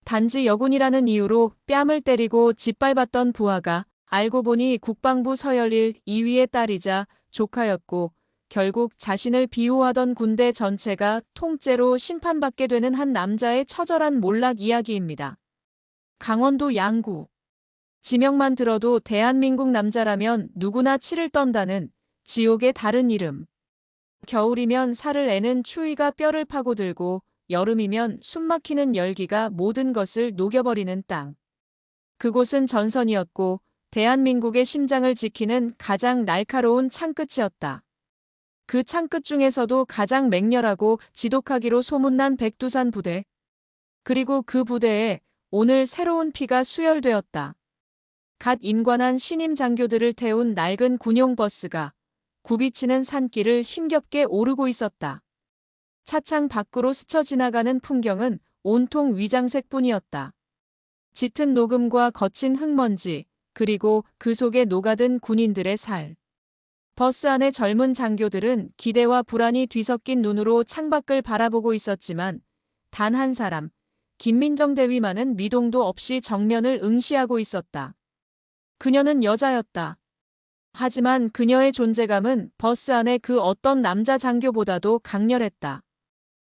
단지 여군이라는 이유로 뺨을 때리고 짓밟았던 부하가 알고 보니 국방부 서열일 2위의 딸이자 조카였고 결국 자신을 비호하던 군대 전체가 통째로 심판받게 되는 한 남자의 처절한 몰락 이야기입니다. 강원도 양구. 지명만 들어도 대한민국 남자라면 누구나 치를 떤다는 지옥의 다른 이름. 겨울이면 살을 애는 추위가 뼈를 파고들고 여름이면 숨막히는 열기가 모든 것을 녹여버리는 땅. 그곳은 전선이었고 대한민국의 심장을 지키는 가장 날카로운 창끝이었다. 그 창끝 중에서도 가장 맹렬하고 지독하기로 소문난 백두산 부대. 그리고 그 부대에 오늘 새로운 피가 수혈되었다. 갓 임관한 신임 장교들을 태운 낡은 군용 버스가 굽이치는 산길을 힘겹게 오르고 있었다. 차창 밖으로 스쳐 지나가는 풍경은 온통 위장색뿐이었다. 짙은 녹음과 거친 흙먼지, 그리고 그 속에 녹아든 군인들의 살. 버스 안의 젊은 장교들은 기대와 불안이 뒤섞인 눈으로 창밖을 바라보고 있었지만 단 한 사람, 김민정 대위만은 미동도 없이 정면을 응시하고 있었다. 그녀는 여자였다. 하지만 그녀의 존재감은 버스 안의 그 어떤 남자 장교보다도 강렬했다.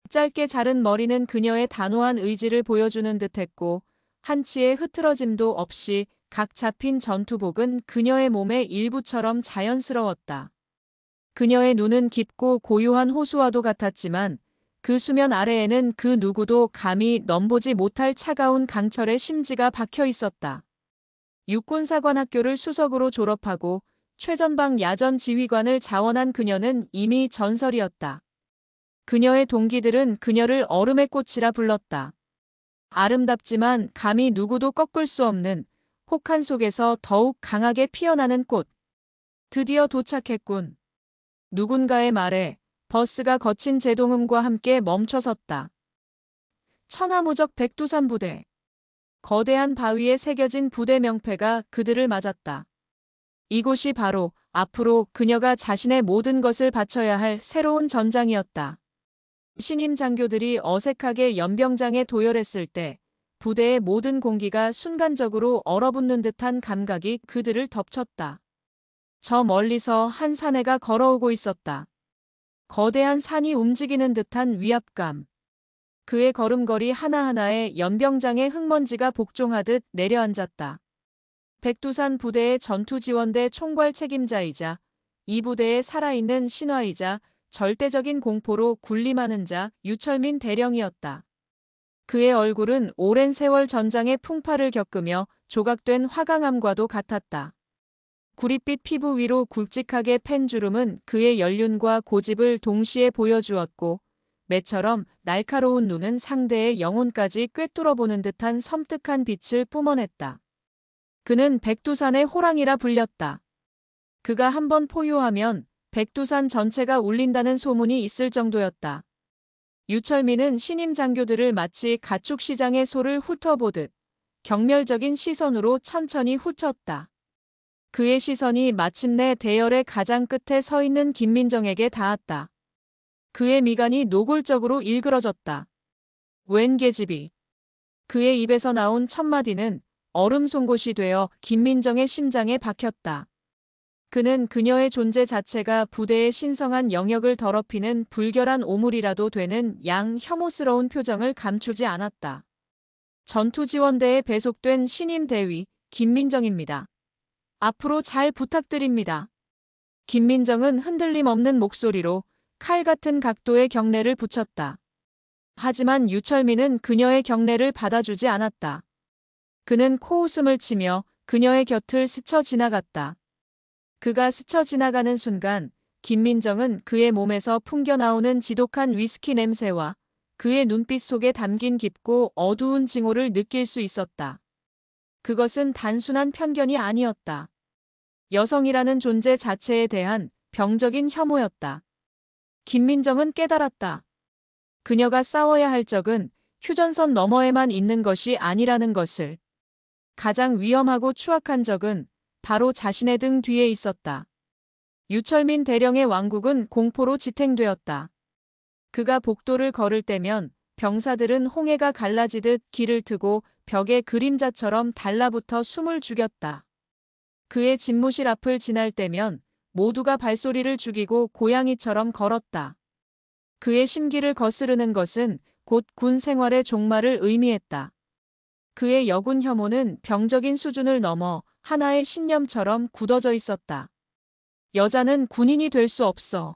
짧게 자른 머리는 그녀의 단호한 의지를 보여주는 듯했고 한치의 흐트러짐도 없이 각 잡힌 전투복은 그녀의 몸의 일부처럼 자연스러웠다. 그녀의 눈은 깊고 고요한 호수와도 같았지만 그 수면 아래에는 그 누구도 감히 넘보지 못할 차가운 강철의 심지가 박혀 있었다. 육군사관학교를 수석으로 졸업하고 최전방 야전 지휘관을 자원한 그녀는 이미 전설이었다. 그녀의 동기들은 그녀를 얼음의 꽃이라 불렀다. 아름답지만 감히 누구도 꺾을 수 없는 혹한 속에서 더욱 강하게 피어나는 꽃. 드디어 도착했군. 누군가의 말에 버스가 거친 제동음과 함께 멈춰섰다. 천하무적 백두산 부대. 거대한 바위에 새겨진 부대 명패가 그들을 맞았다. 이곳이 바로 앞으로 그녀가 자신의 모든 것을 바쳐야 할 새로운 전장이었다. 신임 장교들이 어색하게 연병장에 도열했을 때 부대의 모든 공기가 순간적으로 얼어붙는 듯한 감각이 그들을 덮쳤다. 저 멀리서 한 사내가 걸어오고 있었다. 거대한 산이 움직이는 듯한 위압감. 그의 걸음걸이 하나하나에 연병장의 흙먼지가 복종하듯 내려앉았다. 백두산 부대의 전투지원대 총괄 책임자이자 이 부대의 살아있는 신화이자 절대적인 공포로 군림하는 자 유철민 대령이었다. 그의 얼굴은 오랜 세월 전장의 풍파를 겪으며 조각된 화강암과도 같았다. 구릿빛 피부 위로 굵직하게 팬 주름은 그의 연륜과 고집을 동시에 보여주었고 매처럼 날카로운 눈은 상대의 영혼까지 꿰뚫어보는 듯한 섬뜩한 빛을 뿜어냈다. 그는 백두산의 호랑이라 불렸다. 그가 한번 포효하면 백두산 전체가 울린다는 소문이 있을 정도였다. 유철민은 신임 장교들을 마치 가축시장의 소를 훑어보듯 경멸적인 시선으로 천천히 훑었다. 그의 시선이 마침내 대열의 가장 끝에 서 있는 김민정에게 닿았다. 그의 미간이 노골적으로 일그러졌다. 웬 계집이. 그의 입에서 나온 첫마디는 얼음 송곳이 되어 김민정의 심장에 박혔다. 그는 그녀의 존재 자체가 부대의 신성한 영역을 더럽히는 불결한 오물이라도 되는 양 혐오스러운 표정을 감추지 않았다. 전투지원대에 배속된 신임 대위 김민정입니다. 앞으로 잘 부탁드립니다. 김민정은 흔들림 없는 목소리로 칼 같은 각도의 경례를 붙였다. 하지만 유철민은 그녀의 경례를 받아주지 않았다. 그는 코웃음을 치며 그녀의 곁을 스쳐 지나갔다. 그가 스쳐 지나가는 순간 김민정은 그의 몸에서 풍겨나오는 지독한 위스키 냄새와 그의 눈빛 속에 담긴 깊고 어두운 징후를 느낄 수 있었다. 그것은 단순한 편견이 아니었다. 여성이라는 존재 자체에 대한 병적인 혐오였다. 김민정은 깨달았다. 그녀가 싸워야 할 적은 휴전선 너머에만 있는 것이 아니라는 것을. 가장 위험하고 추악한 적은 바로 자신의 등 뒤에 있었다. 유철민 대령의 왕국은 공포로 지탱되었다. 그가 복도를 걸을 때면 병사들은 홍해가 갈라지듯 길을 트고 벽에 그림자처럼 달라붙어 숨을 죽였다. 그의 집무실 앞을 지날 때면 모두가 발소리를 죽이고 고양이처럼 걸었다. 그의 심기를 거스르는 것은 곧 군 생활의 종말을 의미했다. 그의 여군 혐오는 병적인 수준을 넘어 하나의 신념처럼 굳어져 있었다. 여자는 군인이 될 수 없어.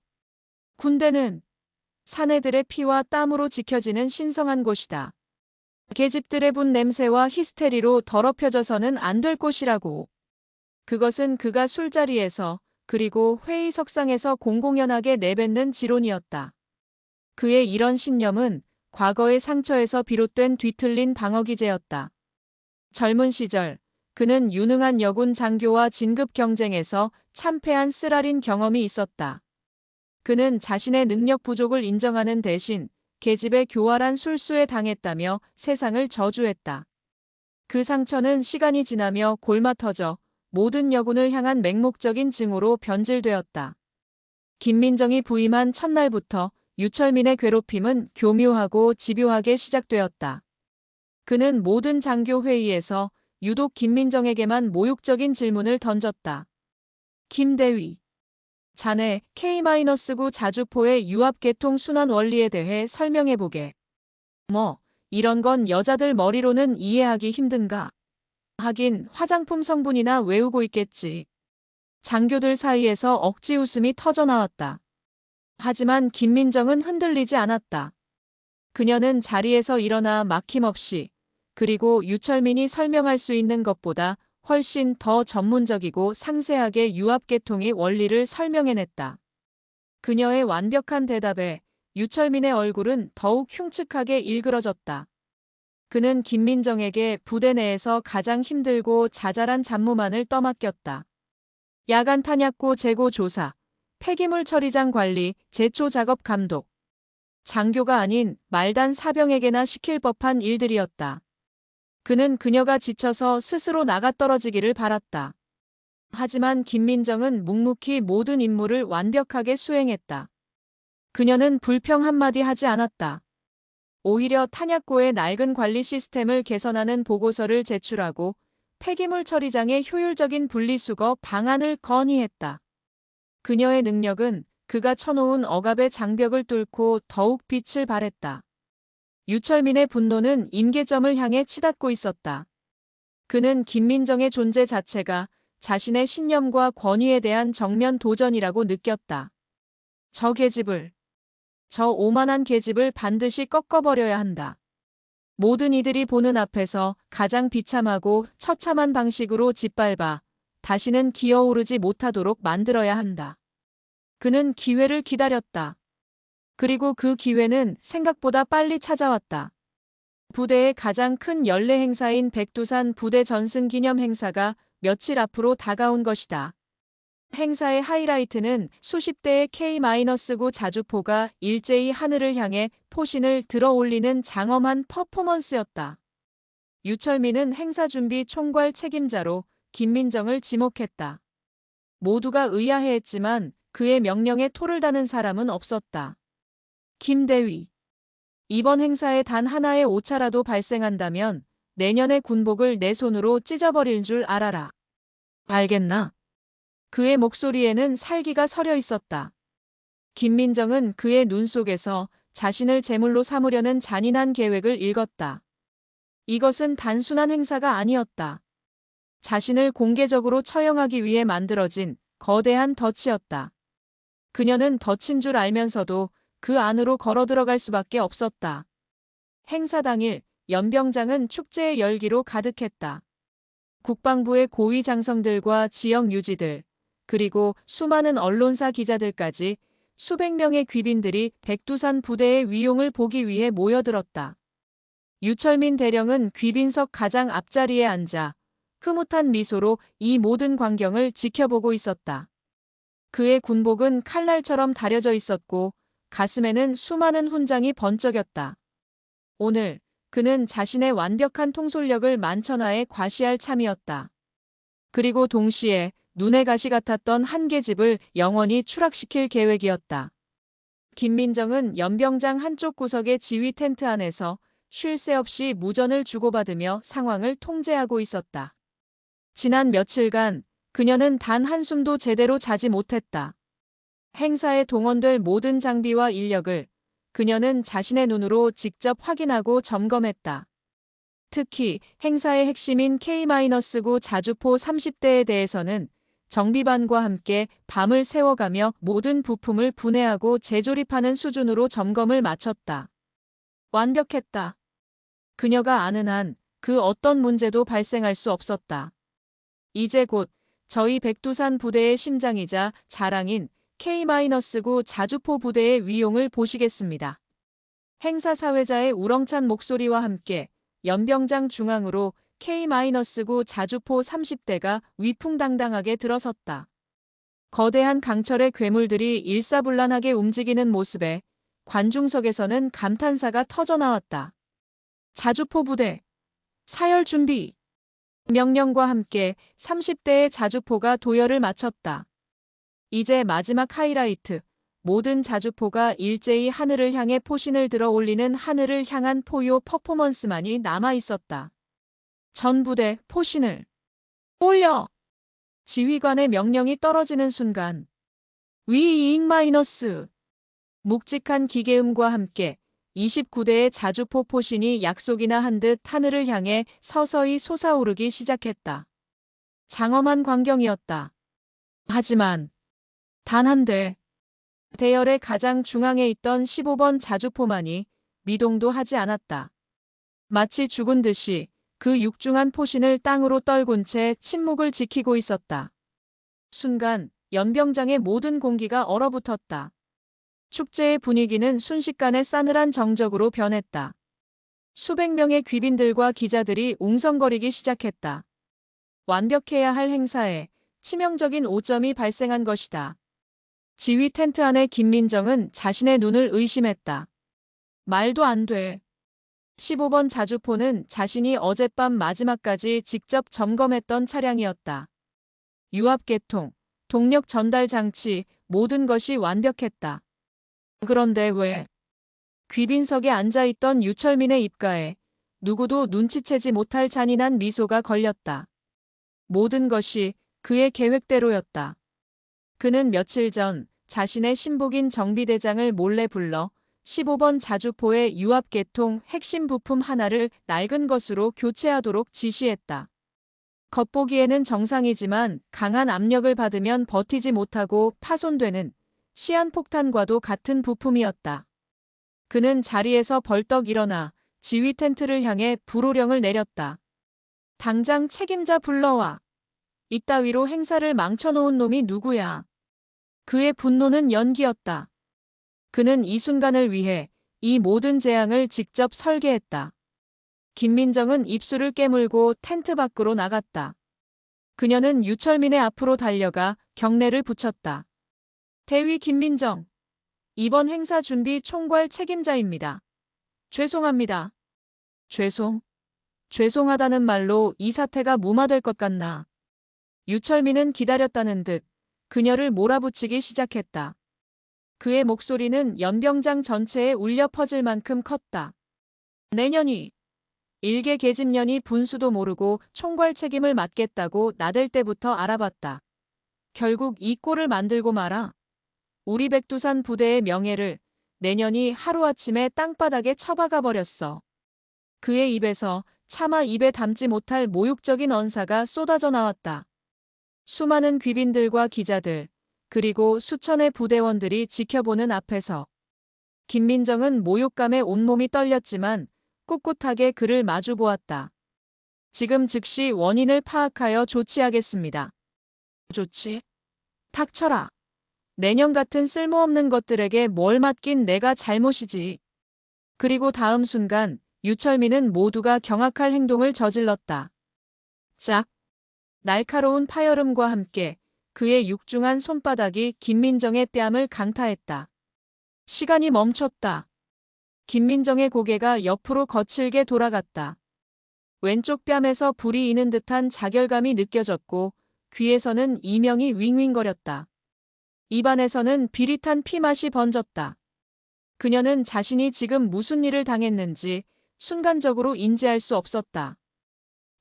군대는 사내들의 피와 땀으로 지켜지는 신성한 곳이다. 계집들의 분 냄새와 히스테리로 더럽혀져서는 안 될 곳이라고. 그것은 그가 술자리에서 그리고 회의석상에서 공공연하게 내뱉는 지론이었다. 그의 이런 신념은 과거의 상처에서 비롯된 뒤틀린 방어기제였다. 젊은 시절 그는 유능한 여군 장교와 진급 경쟁에서 참패한 쓰라린 경험이 있었다. 그는 자신의 능력 부족을 인정하는 대신 계집의 교활한 술수에 당했다며 세상을 저주했다. 그 상처는 시간이 지나며 골마터져 모든 여군을 향한 맹목적인 증오로 변질되었다. 김민정이 부임한 첫날부터 유철민의 괴롭힘은 교묘하고 집요하게 시작되었다. 그는 모든 장교 회의에서 유독 김민정에게만 모욕적인 질문을 던졌다. 김대위, 자네 K-9 자주포의 유압계통 순환 원리에 대해 설명해보게. 이런 건 여자들 머리로는 이해하기 힘든가? 하긴 화장품 성분이나 외우고 있겠지. 장교들 사이에서 억지 웃음이 터져나왔다. 하지만 김민정은 흔들리지 않았다. 그녀는 자리에서 일어나 막힘없이, 그리고 유철민이 설명할 수 있는 것보다 훨씬 더 전문적이고 상세하게 유압계통의 원리를 설명해냈다. 그녀의 완벽한 대답에 유철민의 얼굴은 더욱 흉측하게 일그러졌다. 그는 김민정에게 부대 내에서 가장 힘들고 자잘한 잡무만을 떠맡겼다. 야간 탄약고 재고 조사, 폐기물 처리장 관리, 제초 작업 감독. 장교가 아닌 말단 사병에게나 시킬 법한 일들이었다. 그는 그녀가 지쳐서 스스로 나가떨어지기를 바랐다. 하지만 김민정은 묵묵히 모든 임무를 완벽하게 수행했다. 그녀는 불평 한마디 하지 않았다. 오히려 탄약고의 낡은 관리 시스템을 개선하는 보고서를 제출하고 폐기물 처리장의 효율적인 분리수거 방안을 건의했다. 그녀의 능력은 그가 쳐놓은 억압의 장벽을 뚫고 더욱 빛을 발했다. 유철민의 분노는 임계점을 향해 치닫고 있었다. 그는 김민정의 존재 자체가 자신의 신념과 권위에 대한 정면 도전이라고 느꼈다. 저 오만한 계집을 반드시 꺾어버려야 한다. 모든 이들이 보는 앞에서 가장 비참하고 처참한 방식으로 짓밟아 다시는 기어오르지 못하도록 만들어야 한다. 그는 기회를 기다렸다. 그리고 그 기회는 생각보다 빨리 찾아왔다. 부대의 가장 큰 연례 행사인 백두산 부대 전승 기념 행사가 며칠 앞으로 다가온 것이다. 행사의 하이라이트는 수십 대의 K-9 자주포가 일제히 하늘을 향해 포신을 들어 올리는 장엄한 퍼포먼스였다. 유철민은 행사 준비 총괄 책임자로 김민정을 지목했다. 모두가 의아해했지만 그의 명령에 토를 다는 사람은 없었다. 김대위, 이번 행사에 단 하나의 오차라도 발생한다면 내년의 군복을 내 손으로 찢어버릴 줄 알아라. 알겠나? 그의 목소리에는 살기가 서려 있었다. 김민정은 그의 눈 속에서 자신을 제물로 삼으려는 잔인한 계획을 읽었다. 이것은 단순한 행사가 아니었다. 자신을 공개적으로 처형하기 위해 만들어진 거대한 덫이었다. 그녀는 덫인 줄 알면서도 그 안으로 걸어 들어갈 수밖에 없었다. 행사 당일 연병장은 축제의 열기로 가득했다. 국방부의 고위 장성들과 지역 유지들, 그리고 수많은 언론사 기자들까지 수백 명의 귀빈들이 백두산 부대의 위용을 보기 위해 모여들었다. 유철민 대령은 귀빈석 가장 앞자리에 앉아 흐뭇한 미소로 이 모든 광경을 지켜보고 있었다. 그의 군복은 칼날처럼 다려져 있었고 가슴에는 수많은 훈장이 번쩍였다. 오늘 그는 자신의 완벽한 통솔력을 만천하에 과시할 참이었다. 그리고 동시에 눈에 가시 같았던 한 계집을 영원히 추락시킬 계획이었다. 김민정은 연병장 한쪽 구석의 지휘 텐트 안에서 쉴 새 없이 무전을 주고받으며 상황을 통제하고 있었다. 지난 며칠간 그녀는 단 한숨도 제대로 자지 못했다. 행사에 동원될 모든 장비와 인력을 그녀는 자신의 눈으로 직접 확인하고 점검했다. 특히 행사의 핵심인 K-9 자주포 30대에 대해서는 정비반과 함께 밤을 새워가며 모든 부품을 분해하고 재조립하는 수준으로 점검을 마쳤다. 완벽했다. 그녀가 아는 한 그 어떤 문제도 발생할 수 없었다. 이제 곧 저희 백두산 부대의 심장이자 자랑인 K-9 자주포 부대의 위용을 보시겠습니다. 행사 사회자의 우렁찬 목소리와 함께 연병장 중앙으로 K-9 자주포 30대가 위풍당당하게 들어섰다. 거대한 강철의 괴물들이 일사불란하게 움직이는 모습에 관중석에서는 감탄사가 터져나왔다. 자주포 부대, 사열 준비! 명령과 함께 30대의 자주포가 도열을 마쳤다. 이제 마지막 하이라이트, 모든 자주포가 일제히 하늘을 향해 포신을 들어 올리는 하늘을 향한 포효 퍼포먼스만이 남아있었다. 전 부대 포신을 올려! 지휘관의 명령이 떨어지는 순간 위잉 마이너스 묵직한 기계음과 함께 29대의 자주포 포신이 약속이나 한 듯 하늘을 향해 서서히 솟아오르기 시작했다. 장엄한 광경이었다. 하지만 단 한 대, 대열의 가장 중앙에 있던 15번 자주포만이 미동도 하지 않았다. 마치 죽은 듯이 그 육중한 포신을 땅으로 떨군 채 침묵을 지키고 있었다. 순간 연병장의 모든 공기가 얼어붙었다. 축제의 분위기는 순식간에 싸늘한 정적으로 변했다. 수백 명의 귀빈들과 기자들이 웅성거리기 시작했다. 완벽해야 할 행사에 치명적인 오점이 발생한 것이다. 지휘 텐트 안의 김민정은 자신의 눈을 의심했다. 말도 안 돼. 15번 자주포는 자신이 어젯밤 마지막까지 직접 점검했던 차량이었다. 유압계통, 동력 전달 장치, 모든 것이 완벽했다. 그런데 왜? 귀빈석에 앉아있던 유철민의 입가에 누구도 눈치채지 못할 잔인한 미소가 걸렸다. 모든 것이 그의 계획대로였다. 그는 며칠 전 자신의 신복인 정비대장을 몰래 불러 15번 자주포의 유압계통 핵심 부품 하나를 낡은 것으로 교체하도록 지시했다. 겉보기에는 정상이지만 강한 압력을 받으면 버티지 못하고 파손되는 시한폭탄과도 같은 부품이었다. 그는 자리에서 벌떡 일어나 지휘 텐트를 향해 불호령을 내렸다. 당장 책임자 불러와. 이따위로 행사를 망쳐놓은 놈이 누구야. 그의 분노는 연기였다. 그는 이 순간을 위해 이 모든 재앙을 직접 설계했다. 김민정은 입술을 깨물고 텐트 밖으로 나갔다. 그녀는 유철민의 앞으로 달려가 경례를 붙였다. 대위 김민정, 이번 행사 준비 총괄 책임자입니다. 죄송합니다. 죄송하다는 말로 이 사태가 무마될 것 같나. 유철민은 기다렸다는 듯 그녀를 몰아붙이기 시작했다. 그의 목소리는 연병장 전체에 울려 퍼질 만큼 컸다. 내년이 일개 계집년이 분수도 모르고 총괄 책임을 맡겠다고 나댈 때부터 알아봤다. 결국 이 꼴을 만들고 말아. 우리 백두산 부대의 명예를 내년이 하루아침에 땅바닥에 처박아 버렸어. 그의 입에서 차마 입에 담지 못할 모욕적인 언사가 쏟아져 나왔다. 수많은 귀빈들과 기자들, 그리고 수천의 부대원들이 지켜보는 앞에서 김민정은 모욕감에 온몸이 떨렸지만 꿋꿋하게 그를 마주보았다. 지금 즉시 원인을 파악하여 조치하겠습니다. 조치? 닥쳐라. 내년 같은 쓸모없는 것들에게 뭘 맡긴 내가 잘못이지. 그리고 다음 순간 유철민은 모두가 경악할 행동을 저질렀다. 짝! 날카로운 파열음과 함께 그의 육중한 손바닥이 김민정의 뺨을 강타했다. 시간이 멈췄다. 김민정의 고개가 옆으로 거칠게 돌아갔다. 왼쪽 뺨에서 불이 이는 듯한 자결감이 느껴졌고 귀에서는 이명이 윙윙거렸다. 입안에서는 비릿한 피맛이 번졌다. 그녀는 자신이 지금 무슨 일을 당했는지 순간적으로 인지할 수 없었다.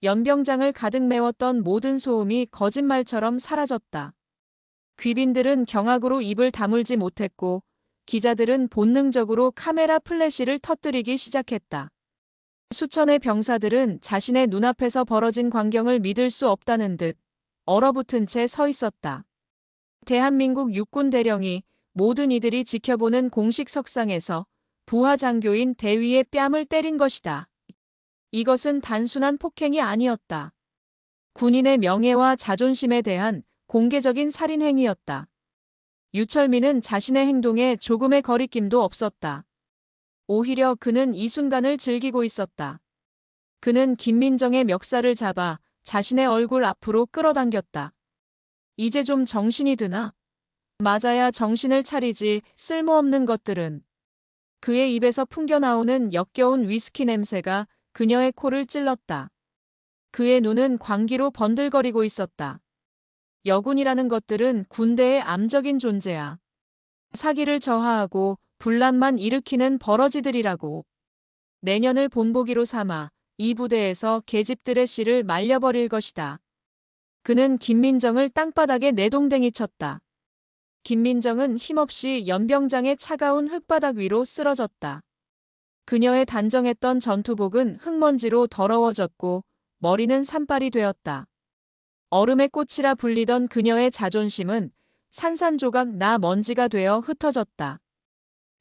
연병장을 가득 메웠던 모든 소음이 거짓말처럼 사라졌다. 귀빈들은 경악으로 입을 다물지 못했고 기자들은 본능적으로 카메라 플래시를 터뜨리기 시작했다. 수천의 병사들은 자신의 눈앞에서 벌어진 광경을 믿을 수 없다는 듯 얼어붙은 채 서 있었다. 대한민국 육군 대령이 모든 이들이 지켜보는 공식 석상에서 부하 장교인 대위의 뺨을 때린 것이다. 이것은 단순한 폭행이 아니었다. 군인의 명예와 자존심에 대한 공개적인 살인 행위였다. 유철민은 자신의 행동에 조금의 거리낌도 없었다. 오히려 그는 이 순간을 즐기고 있었다. 그는 김민정의 멱살을 잡아 자신의 얼굴 앞으로 끌어당겼다. 이제 좀 정신이 드나? 맞아야 정신을 차리지 쓸모없는 것들은. 그의 입에서 풍겨나오는 역겨운 위스키 냄새가 그녀의 코를 찔렀다. 그의 눈은 광기로 번들거리고 있었다. 여군이라는 것들은 군대의 암적인 존재야. 사기를 저하하고 분란만 일으키는 버러지들이라고. 내년을 본보기로 삼아 이 부대에서 계집들의 씨를 말려버릴 것이다. 그는 김민정을 땅바닥에 내동댕이 쳤다. 김민정은 힘없이 연병장의 차가운 흙바닥 위로 쓰러졌다. 그녀의 단정했던 전투복은 흙먼지로 더러워졌고 머리는 산발이 되었다. 얼음의 꽃이라 불리던 그녀의 자존심은 산산조각 나 먼지가 되어 흩어졌다.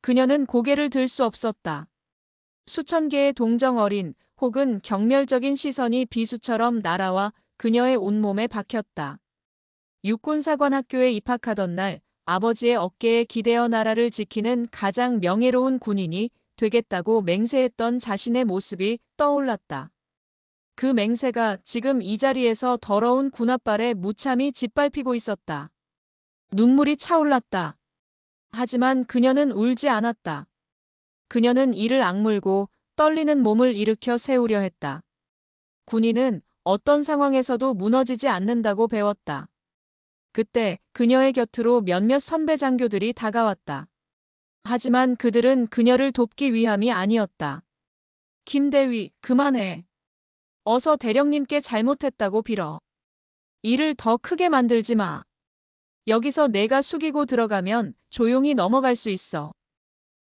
그녀는 고개를 들 수 없었다. 수천 개의 동정 어린 혹은 경멸적인 시선이 비수처럼 날아와 그녀의 온몸에 박혔다. 육군사관학교에 입학하던 날 아버지의 어깨에 기대어 나라를 지키는 가장 명예로운 군인이 되겠다고 맹세했던 자신의 모습이 떠올랐다. 그 맹세가 지금 이 자리에서 더러운 군홧발에 무참히 짓밟히고 있었다. 눈물이 차올랐다. 하지만 그녀는 울지 않았다. 그녀는 이를 악물고 떨리는 몸을 일으켜 세우려 했다. 군인은 어떤 상황에서도 무너지지 않는다고 배웠다. 그때 그녀의 곁으로 몇몇 선배 장교들이 다가왔다. 하지만 그들은 그녀를 돕기 위함이 아니었다. 김대위, 그만해. 어서 대령님께 잘못했다고 빌어. 일을 더 크게 만들지 마. 여기서 내가 숙이고 들어가면 조용히 넘어갈 수 있어.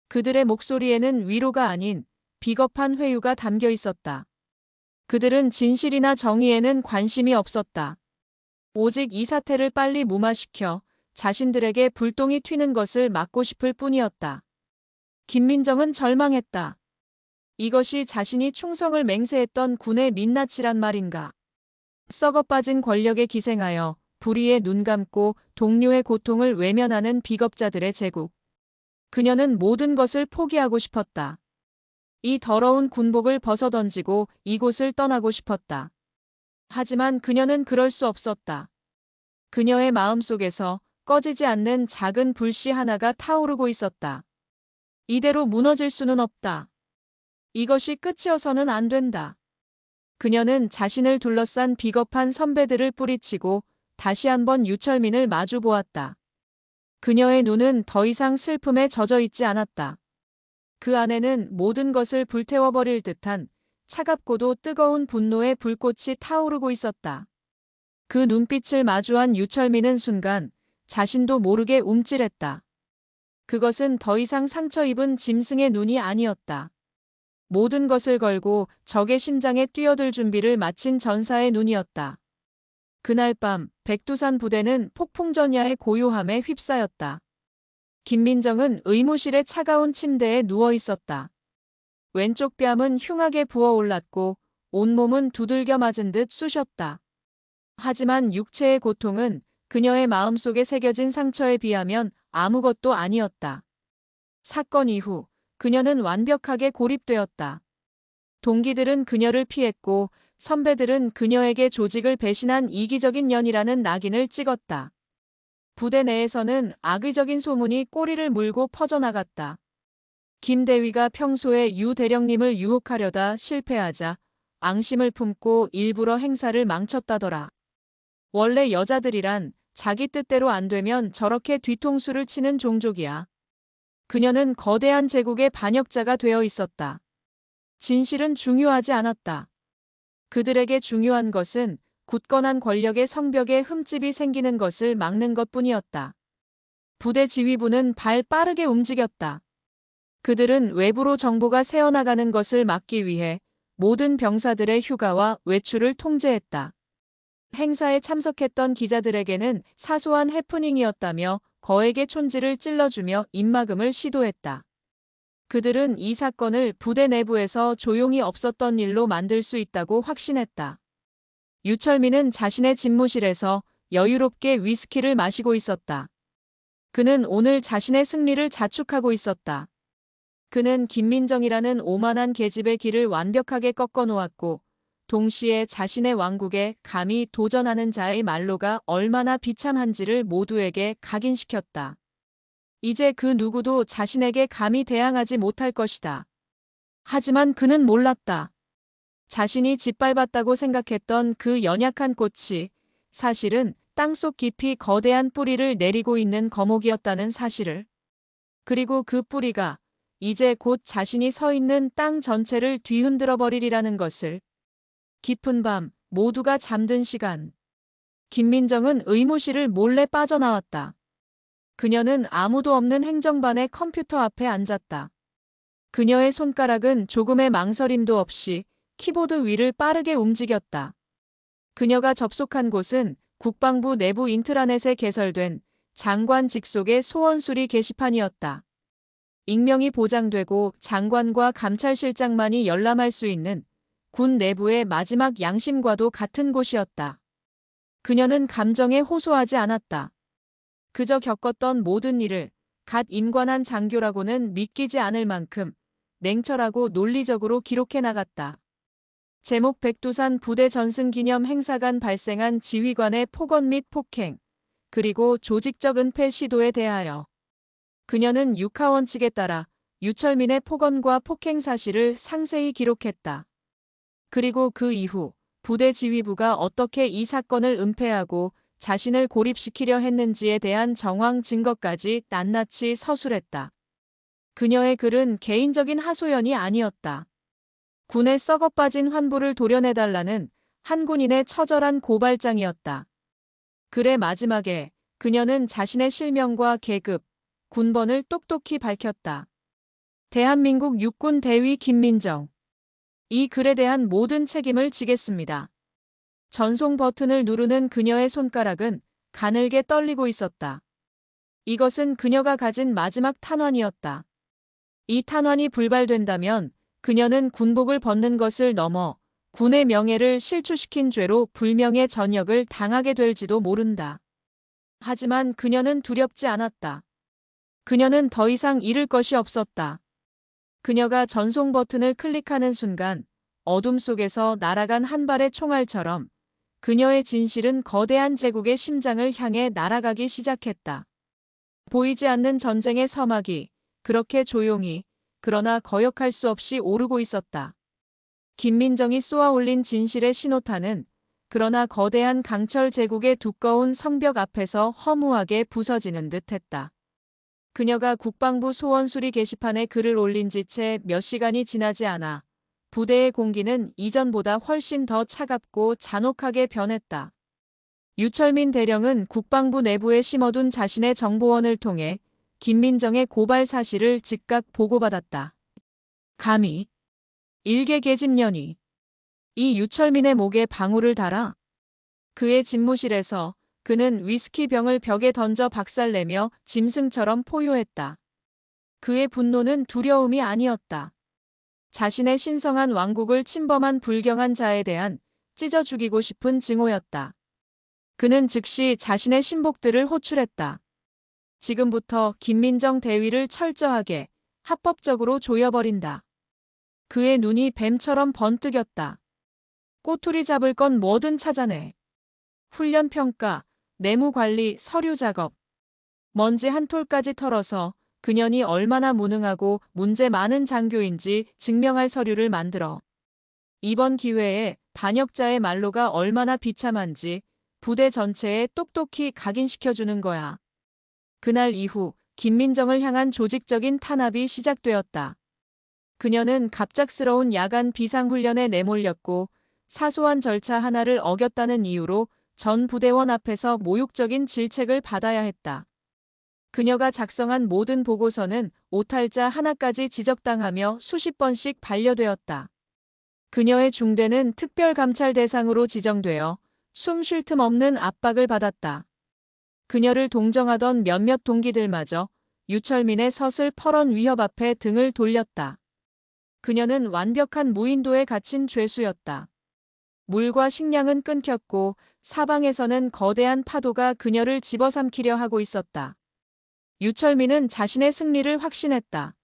그들의 목소리에는 위로가 아닌 비겁한 회유가 담겨 있었다. 그들은 진실이나 정의에는 관심이 없었다. 오직 이 사태를 빨리 무마시켜 자신들에게 불똥이 튀는 것을 막고 싶을 뿐이었다. 김민정은 절망했다. 이것이 자신이 충성을 맹세했던 군의 민낯이란 말인가. 썩어빠진 권력에 기생하여 불의에 눈 감고 동료의 고통을 외면하는 비겁자들의 제국. 그녀는 모든 것을 포기하고 싶었다. 이 더러운 군복을 벗어던지고 이곳을 떠나고 싶었다. 하지만 그녀는 그럴 수 없었다. 그녀의 마음속에서 꺼지지 않는 작은 불씨 하나가 타오르고 있었다. 이대로 무너질 수는 없다. 이것이 끝이어서는 안 된다. 그녀는 자신을 둘러싼 비겁한 선배들을 뿌리치고 다시 한번 유철민을 마주 보았다. 그녀의 눈은 더 이상 슬픔에 젖어 있지 않았다. 그 안에는 모든 것을 불태워버릴 듯한 차갑고도 뜨거운 분노의 불꽃이 타오르고 있었다. 그 눈빛을 마주한 유철민은 순간 자신도 모르게 움찔했다. 그것은 더 이상 상처 입은 짐승의 눈이 아니었다. 모든 것을 걸고 적의 심장에 뛰어들 준비를 마친 전사의 눈이었다. 그날 밤 백두산 부대는 폭풍전야의 고요함에 휩싸였다. 김민정은 의무실의 차가운 침대에 누워 있었다. 왼쪽 뺨은 흉하게 부어올랐고 온몸은 두들겨 맞은 듯 쑤셨다. 하지만 육체의 고통은 그녀의 마음속에 새겨진 상처에 비하면 아무것도 아니었다. 사건 이후 그녀는 완벽하게 고립되었다. 동기들은 그녀를 피했고 선배들은 그녀에게 조직을 배신한 이기적인 년이라는 낙인을 찍었다. 부대 내에서는 악의적인 소문이 꼬리를 물고 퍼져나갔다. 김 대위가 평소에 유 대령님을 유혹하려다 실패하자 앙심을 품고 일부러 행사를 망쳤다더라. 원래 여자들이란 자기 뜻대로 안 되면 저렇게 뒤통수를 치는 종족이야. 그녀는 거대한 제국의 반역자가 되어 있었다. 진실은 중요하지 않았다. 그들에게 중요한 것은 굳건한 권력의 성벽에 흠집이 생기는 것을 막는 것뿐이었다. 부대 지휘부는 발 빠르게 움직였다. 그들은 외부로 정보가 새어나가는 것을 막기 위해 모든 병사들의 휴가와 외출을 통제했다. 행사에 참석했던 기자들에게는 사소한 해프닝이었다며 거액의 촌지를 찔러주며 입막음을 시도했다. 그들은 이 사건을 부대 내부에서 조용히 없었던 일로 만들 수 있다고 확신했다. 유철민은 자신의 집무실에서 여유롭게 위스키를 마시고 있었다. 그는 오늘 자신의 승리를 자축하고 있었다. 그는 김민정이라는 오만한 계집의 길을 완벽하게 꺾어 놓았고 동시에 자신의 왕국에 감히 도전하는 자의 말로가 얼마나 비참한지를 모두에게 각인시켰다. 이제 그 누구도 자신에게 감히 대항하지 못할 것이다. 하지만 그는 몰랐다. 자신이 짓밟았다고 생각했던 그 연약한 꽃이 사실은 땅속 깊이 거대한 뿌리를 내리고 있는 거목이었다는 사실을. 그리고 그 뿌리가 이제 곧 자신이 서 있는 땅 전체를 뒤흔들어 버리리라는 것을. 깊은 밤, 모두가 잠든 시간. 김민정은 의무실을 몰래 빠져나왔다. 그녀는 아무도 없는 행정반의 컴퓨터 앞에 앉았다. 그녀의 손가락은 조금의 망설임도 없이 키보드 위를 빠르게 움직였다. 그녀가 접속한 곳은 국방부 내부 인트라넷에 개설된 장관 직속의 소원수리 게시판이었다. 익명이 보장되고 장관과 감찰실장만이 열람할 수 있는 군 내부의 마지막 양심과도 같은 곳이었다. 그녀는 감정에 호소하지 않았다. 그저 겪었던 모든 일을 갓 임관한 장교라고는 믿기지 않을 만큼 냉철하고 논리적으로 기록해 나갔다. 제목 백두산 부대 전승 기념 행사간 발생한 지휘관의 폭언 및 폭행, 그리고 조직적 은폐 시도에 대하여. 그녀는 육하원 측에 따라 유철민의 폭언과 폭행 사실을 상세히 기록했다. 그리고 그 이후 부대 지휘부가 어떻게 이 사건을 은폐하고 자신을 고립시키려 했는지에 대한 정황 증거까지 낱낱이 서술했다. 그녀의 글은 개인적인 하소연이 아니었다. 군에 썩어빠진 환부를 도려내달라는 한 군인의 처절한 고발장이었다. 글의 마지막에 그녀는 자신의 실명과 계급, 군번을 똑똑히 밝혔다. 대한민국 육군 대위 김민정. 이 글에 대한 모든 책임을 지겠습니다. 전송 버튼을 누르는 그녀의 손가락은 가늘게 떨리고 있었다. 이것은 그녀가 가진 마지막 탄환이었다. 이 탄환이 불발된다면 그녀는 군복을 벗는 것을 넘어 군의 명예를 실추시킨 죄로 불명예 전역을 당하게 될지도 모른다. 하지만 그녀는 두렵지 않았다. 그녀는 더 이상 잃을 것이 없었다. 그녀가 전송 버튼을 클릭하는 순간 어둠 속에서 날아간 한 발의 총알처럼 그녀의 진실은 거대한 제국의 심장을 향해 날아가기 시작했다. 보이지 않는 전쟁의 서막이 그렇게 조용히 그러나 거역할 수 없이 오르고 있었다. 김민정이 쏘아올린 진실의 신호탄은 그러나 거대한 강철 제국의 두꺼운 성벽 앞에서 허무하게 부서지는 듯했다. 그녀가 국방부 소원수리 게시판에 글을 올린 지 채 몇 시간이 지나지 않아 부대의 공기는 이전보다 훨씬 더 차갑고 잔혹하게 변했다. 유철민 대령은 국방부 내부에 심어둔 자신의 정보원을 통해 김민정의 고발 사실을 즉각 보고받았다. 감히 일개 계집년이 이 유철민의 목에 방울을 달아. 그의 집무실에서 그는 위스키 병을 벽에 던져 박살내며 짐승처럼 포효했다. 그의 분노는 두려움이 아니었다. 자신의 신성한 왕국을 침범한 불경한 자에 대한 찢어 죽이고 싶은 증오였다. 그는 즉시 자신의 신복들을 호출했다. 지금부터 김민정 대위를 철저하게 합법적으로 조여버린다. 그의 눈이 뱀처럼 번뜩였다. 꼬투리 잡을 건 뭐든 찾아내. 훈련 평가, 내무 관리, 서류 작업. 먼지 한 톨까지 털어서 그년이 얼마나 무능하고 문제 많은 장교인지 증명할 서류를 만들어. 이번 기회에 반역자의 말로가 얼마나 비참한지 부대 전체에 똑똑히 각인시켜주는 거야. 그날 이후 김민정을 향한 조직적인 탄압이 시작되었다. 그녀는 갑작스러운 야간 비상훈련에 내몰렸고 사소한 절차 하나를 어겼다는 이유로 전 부대원 앞에서 모욕적인 질책을 받아야 했다. 그녀가 작성한 모든 보고서는 오탈자 하나까지 지적당하며 수십 번씩 반려되었다. 그녀의 중대는 특별감찰 대상으로 지정되어 숨 쉴 틈 없는 압박을 받았다. 그녀를 동정하던 몇몇 동기들마저 유철민의 서슬퍼런 위협 앞에 등을 돌렸다. 그녀는 완벽한 무인도에 갇힌 죄수였다. 물과 식량은 끊겼고 사방에서는 거대한 파도가 그녀를 집어삼키려 하고 있었다. 유철민은 자신의 승리를 확신했다.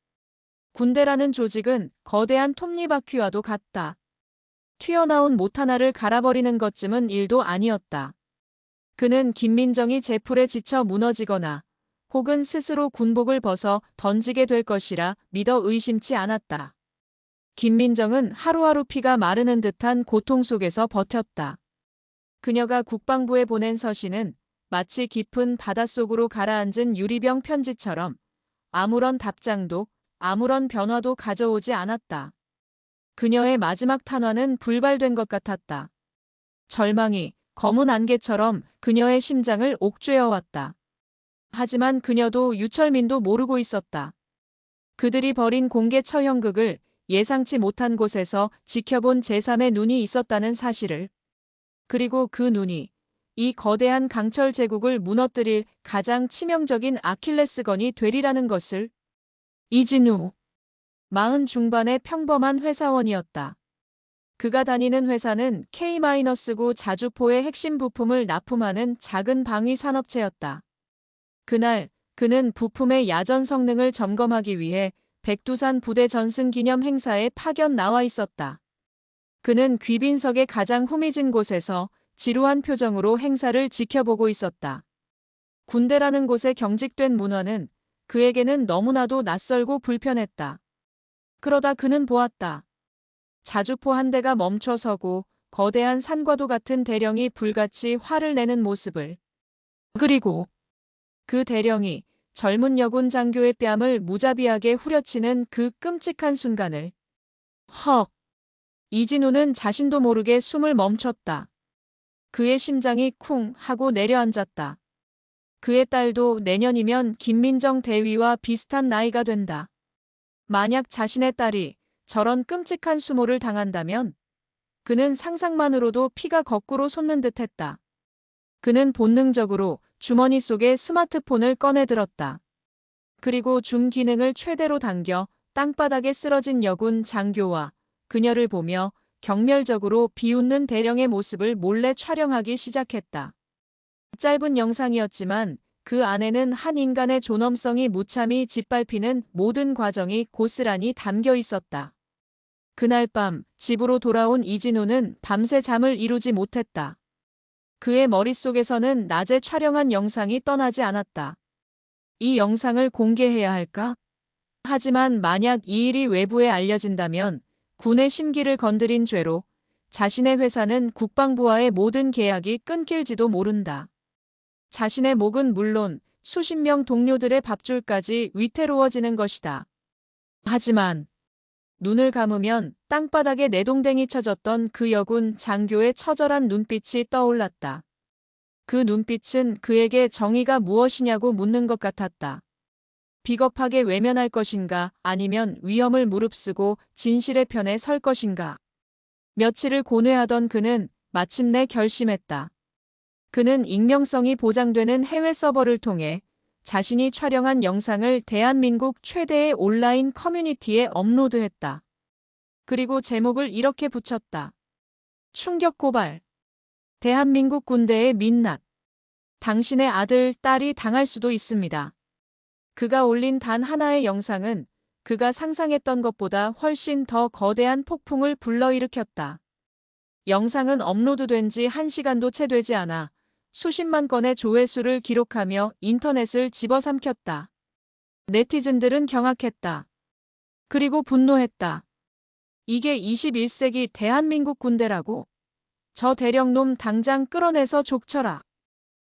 군대라는 조직은 거대한 톱니바퀴와도 같다. 튀어나온 못 하나를 갈아버리는 것쯤은 일도 아니었다. 그는 김민정이 제풀에 지쳐 무너지거나 혹은 스스로 군복을 벗어 던지게 될 것이라 믿어 의심치 않았다. 김민정은 하루하루 피가 마르는 듯한 고통 속에서 버텼다. 그녀가 국방부에 보낸 서신은 마치 깊은 바닷속으로 가라앉은 유리병 편지처럼 아무런 답장도 아무런 변화도 가져오지 않았다. 그녀의 마지막 탄환은 불발된 것 같았다. 절망이 검은 안개처럼 그녀의 심장을 옥죄어왔다. 하지만 그녀도 유철민도 모르고 있었다. 그들이 벌인 공개 처형극을 예상치 못한 곳에서 지켜본 제3의 눈이 있었다는 사실을. 그리고 그 눈이 이 거대한 강철 제국을 무너뜨릴 가장 치명적인 아킬레스건이 되리라는 것을. 이진우. 40 중반의 평범한 회사원이었다. 그가 다니는 회사는 K-9 자주포의 핵심 부품을 납품하는 작은 방위 산업체였다. 그날 그는 부품의 야전 성능을 점검하기 위해 백두산 부대 전승 기념 행사에 파견 나와 있었다. 그는 귀빈석의 가장 후미진 곳에서 지루한 표정으로 행사를 지켜보고 있었다. 군대라는 곳의 경직된 문화는 그에게는 너무나도 낯설고 불편했다. 그러다 그는 보았다. 자주포 한 대가 멈춰서고 거대한 산과도 같은 대령이 불같이 화를 내는 모습을. 그리고 그 대령이 젊은 여군 장교의 뺨을 무자비하게 후려치는 그 끔찍한 순간을. 헉! 이진우는 자신도 모르게 숨을 멈췄다. 그의 심장이 쿵 하고 내려앉았다. 그의 딸도 내년이면 김민정 대위와 비슷한 나이가 된다. 만약 자신의 딸이 저런 끔찍한 수모를 당한다면 그는 상상만으로도 피가 거꾸로 솟는 듯했다. 그는 본능적으로 주머니 속에 스마트폰을 꺼내들었다. 그리고 줌 기능을 최대로 당겨 땅바닥에 쓰러진 여군 장교와 그녀를 보며 경멸적으로 비웃는 대령의 모습을 몰래 촬영하기 시작했다. 짧은 영상이었지만 그 안에는 한 인간의 존엄성이 무참히 짓밟히는 모든 과정이 고스란히 담겨 있었다. 그날 밤 집으로 돌아온 이진우는 밤새 잠을 이루지 못했다. 그의 머릿속에서는 낮에 촬영한 영상이 떠나지 않았다. 이 영상을 공개해야 할까? 하지만 만약 이 일이 외부에 알려진다면 군의 심기를 건드린 죄로 자신의 회사는 국방부와의 모든 계약이 끊길지도 모른다. 자신의 목은 물론 수십 명 동료들의 밥줄까지 위태로워지는 것이다. 하지만 눈을 감으면 땅바닥에 내동댕이 쳐졌던 그 여군 장교의 처절한 눈빛이 떠올랐다. 그 눈빛은 그에게 정의가 무엇이냐고 묻는 것 같았다. 비겁하게 외면할 것인가 아니면 위험을 무릅쓰고 진실의 편에 설 것인가. 며칠을 고뇌하던 그는 마침내 결심했다. 그는 익명성이 보장되는 해외 서버를 통해 자신이 촬영한 영상을 대한민국 최대의 온라인 커뮤니티에 업로드했다. 그리고 제목을 이렇게 붙였다. 충격 고발. 대한민국 군대의 민낯. 당신의 아들, 딸이 당할 수도 있습니다. 그가 올린 단 하나의 영상은 그가 상상했던 것보다 훨씬 더 거대한 폭풍을 불러일으켰다. 영상은 업로드된 지 1시간도 채 되지 않아 수십만 건의 조회수를 기록하며 인터넷을 집어삼켰다. 네티즌들은 경악했다. 그리고 분노했다. 이게 21세기 대한민국 군대라고? 저 대령놈 당장 끌어내서 족쳐라.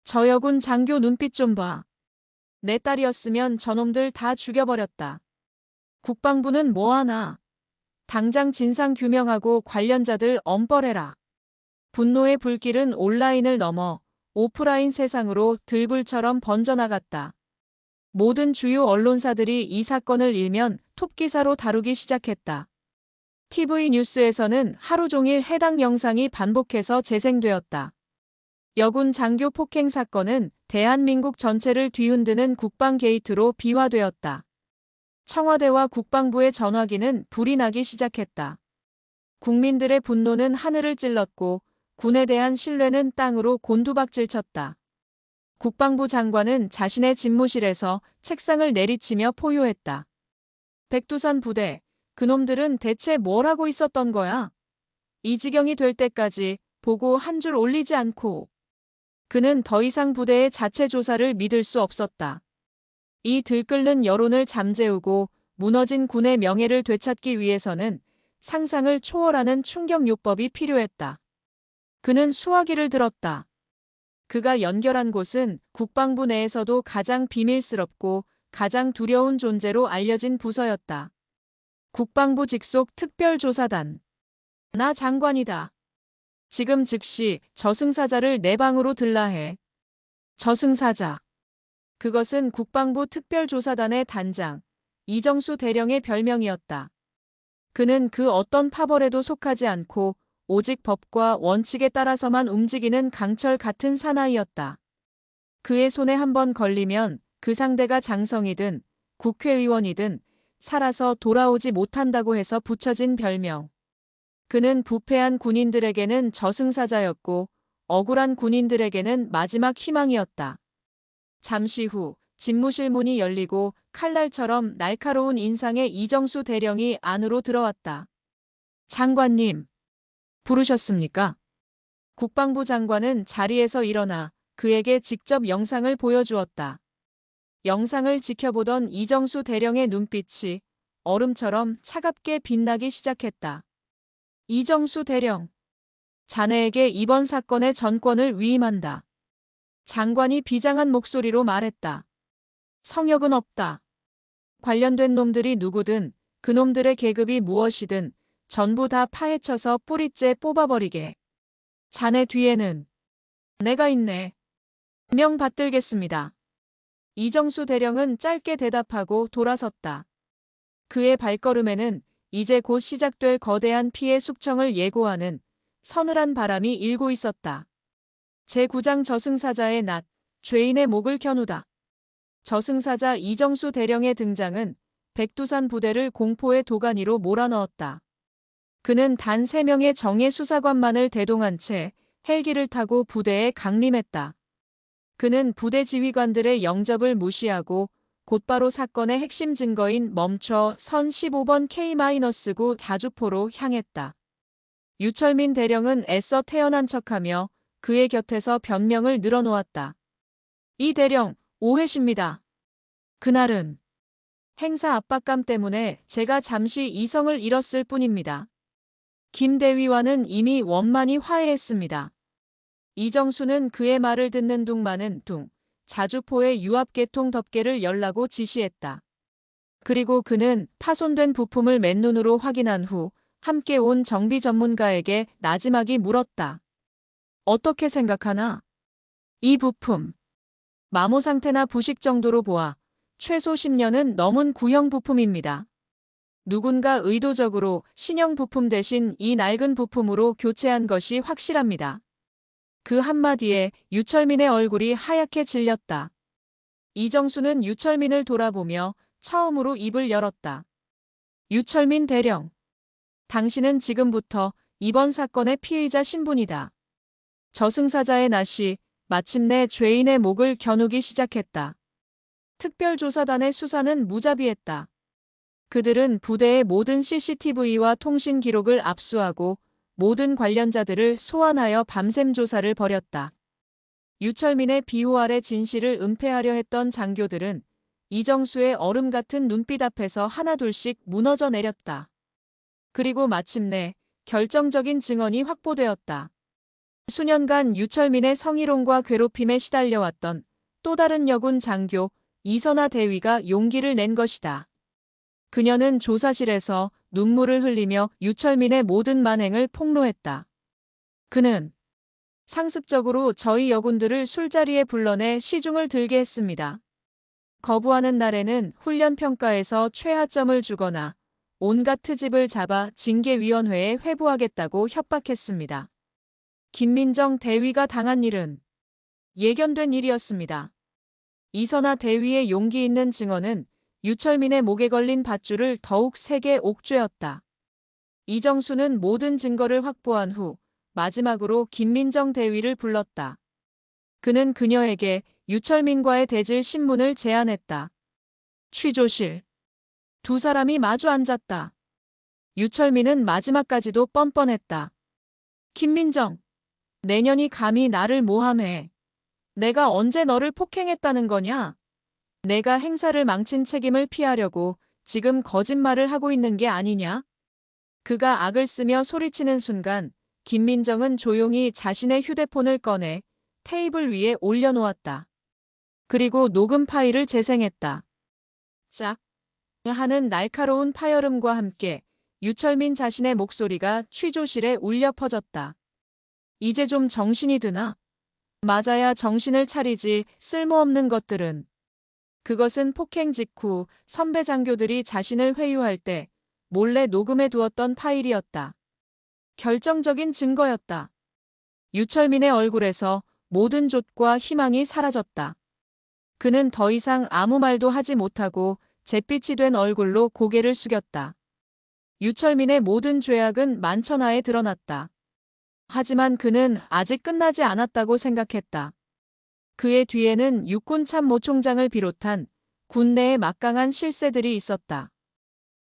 저 여군 장교 눈빛 좀 봐. 내 딸이었으면 저놈들 다 죽여버렸다. 국방부는 뭐하나? 당장 진상규명하고 관련자들 엄벌해라. 분노의 불길은 온라인을 넘어 오프라인 세상으로 들불처럼 번져나갔다. 모든 주요 언론사들이 이 사건을 일면 톱기사로 다루기 시작했다. TV 뉴스에서는 하루 종일 해당 영상이 반복해서 재생되었다. 여군 장교 폭행 사건은 대한민국 전체를 뒤흔드는 국방 게이트로 비화되었다. 청와대와 국방부의 전화기는 불이 나기 시작했다. 국민들의 분노는 하늘을 찔렀고 군에 대한 신뢰는 땅으로 곤두박질 쳤다. 국방부 장관은 자신의 집무실에서 책상을 내리치며 포효했다. 백두산 부대, 그놈들은 대체 뭘 하고 있었던 거야? 이 지경이 될 때까지 보고 한 줄 올리지 않고. 그는 더 이상 부대의 자체 조사를 믿을 수 없었다. 이 들끓는 여론을 잠재우고 무너진 군의 명예를 되찾기 위해서는 상상을 초월하는 충격요법이 필요했다. 그는 수화기를 들었다. 그가 연결한 곳은 국방부 내에서도 가장 비밀스럽고 가장 두려운 존재로 알려진 부서였다. 국방부 직속 특별조사단. 나 장관이다. 지금 즉시 저승사자를 내 방으로 들라 해. 저승사자. 그것은 국방부 특별조사단의 단장, 이정수 대령의 별명이었다. 그는 그 어떤 파벌에도 속하지 않고 오직 법과 원칙에 따라서만 움직이는 강철 같은 사나이였다. 그의 손에 한번 걸리면 그 상대가 장성이든 국회의원이든 살아서 돌아오지 못한다고 해서 붙여진 별명. 그는 부패한 군인들에게는 저승사자였고 억울한 군인들에게는 마지막 희망이었다. 잠시 후 집무실 문이 열리고 칼날처럼 날카로운 인상의 이정수 대령이 안으로 들어왔다. 장관님, 부르셨습니까? 국방부 장관은 자리에서 일어나 그에게 직접 영상을 보여주었다. 영상을 지켜보던 이정수 대령의 눈빛이 얼음처럼 차갑게 빛나기 시작했다. 이정수 대령, 자네에게 이번 사건의 전권을 위임한다. 장관이 비장한 목소리로 말했다. 성역은 없다. 관련된 놈들이 누구든 그놈들의 계급이 무엇이든 전부 다 파헤쳐서 뿌리째 뽑아버리게. 자네 뒤에는 내가 있네. 명 받들겠습니다. 이정수 대령은 짧게 대답하고 돌아섰다. 그의 발걸음에는 이제 곧 시작될 거대한 피해 숙청을 예고하는 서늘한 바람이 일고 있었다. 제9장 저승사자의 낫, 죄인의 목을 겨누다. 저승사자 이정수 대령의 등장은 백두산 부대를 공포의 도가니로 몰아넣었다. 그는 단 3명의 정예 수사관만을 대동한 채 헬기를 타고 부대에 강림했다. 그는 부대 지휘관들의 영접을 무시하고 곧바로 사건의 핵심 증거인 멈춰 선 15번 K-9 자주포로 향했다. 유철민 대령은 애써 태연한 척하며 그의 곁에서 변명을 늘어놓았다. 이 대령, 오해십니다. 그날은 행사 압박감 때문에 제가 잠시 이성을 잃었을 뿐입니다. 김 대위와는 이미 원만히 화해했습니다. 이정수는 그의 말을 듣는 둥마는 둥, 자주포의 유압계통 덮개를 열라고 지시했다. 그리고 그는 파손된 부품을 맨눈으로 확인한 후 함께 온 정비 전문가에게 나지막이 물었다. 어떻게 생각하나? 이 부품. 마모 상태나 부식 정도로 보아 최소 10년은 넘은 구형 부품입니다. 누군가 의도적으로 신형 부품 대신 이 낡은 부품으로 교체한 것이 확실합니다. 그 한마디에 유철민의 얼굴이 하얗게 질렸다. 이정수는 유철민을 돌아보며 처음으로 입을 열었다. 유철민 대령. 당신은 지금부터 이번 사건의 피의자 신분이다. 저승사자의 낫이 마침내 죄인의 목을 겨누기 시작했다. 특별조사단의 수사는 무자비했다. 그들은 부대의 모든 CCTV와 통신 기록을 압수하고 모든 관련자들을 소환하여 밤샘 조사를 벌였다. 유철민의 비호 아래 진실을 은폐하려 했던 장교들은 이정수의 얼음 같은 눈빛 앞에서 하나둘씩 무너져 내렸다. 그리고 마침내 결정적인 증언이 확보되었다. 수년간 유철민의 성희롱과 괴롭힘에 시달려왔던 또 다른 여군 장교 이선아 대위가 용기를 낸 것이다. 그녀는 조사실에서 눈물을 흘리며 유철민의 모든 만행을 폭로했다. 그는 상습적으로 저희 여군들을 술자리에 불러내 시중을 들게 했습니다. 거부하는 날에는 훈련평가에서 최하점을 주거나 온갖 트집을 잡아 징계위원회에 회부하겠다고 협박했습니다. 김민정 대위가 당한 일은 예견된 일이었습니다. 이선아 대위의 용기 있는 증언은 유철민의 목에 걸린 밧줄을 더욱 세게 옥죄었다. 이정수는 모든 증거를 확보한 후 마지막으로 김민정 대위를 불렀다. 그는 그녀에게 유철민과의 대질 신문을 제안했다. 취조실. 두 사람이 마주 앉았다. 유철민은 마지막까지도 뻔뻔했다. 김민정, 내년이 감히 나를 모함해. 내가 언제 너를 폭행했다는 거냐? 내가 행사를 망친 책임을 피하려고 지금 거짓말을 하고 있는 게 아니냐? 그가 악을 쓰며 소리치는 순간 김민정은 조용히 자신의 휴대폰을 꺼내 테이블 위에 올려놓았다. 그리고 녹음 파일을 재생했다. 짝 하는 날카로운 파열음과 함께 유철민 자신의 목소리가 취조실에 울려 퍼졌다. 이제 좀 정신이 드나? 맞아야 정신을 차리지 쓸모없는 것들은. 그것은 폭행 직후 선배 장교들이 자신을 회유할 때 몰래 녹음해 두었던 파일이었다. 결정적인 증거였다. 유철민의 얼굴에서 모든 족과 희망이 사라졌다. 그는 더 이상 아무 말도 하지 못하고 잿빛이 된 얼굴로 고개를 숙였다. 유철민의 모든 죄악은 만천하에 드러났다. 하지만 그는 아직 끝나지 않았다고 생각했다. 그의 뒤에는 육군 참모총장을 비롯한 군내의 막강한 실세들이 있었다.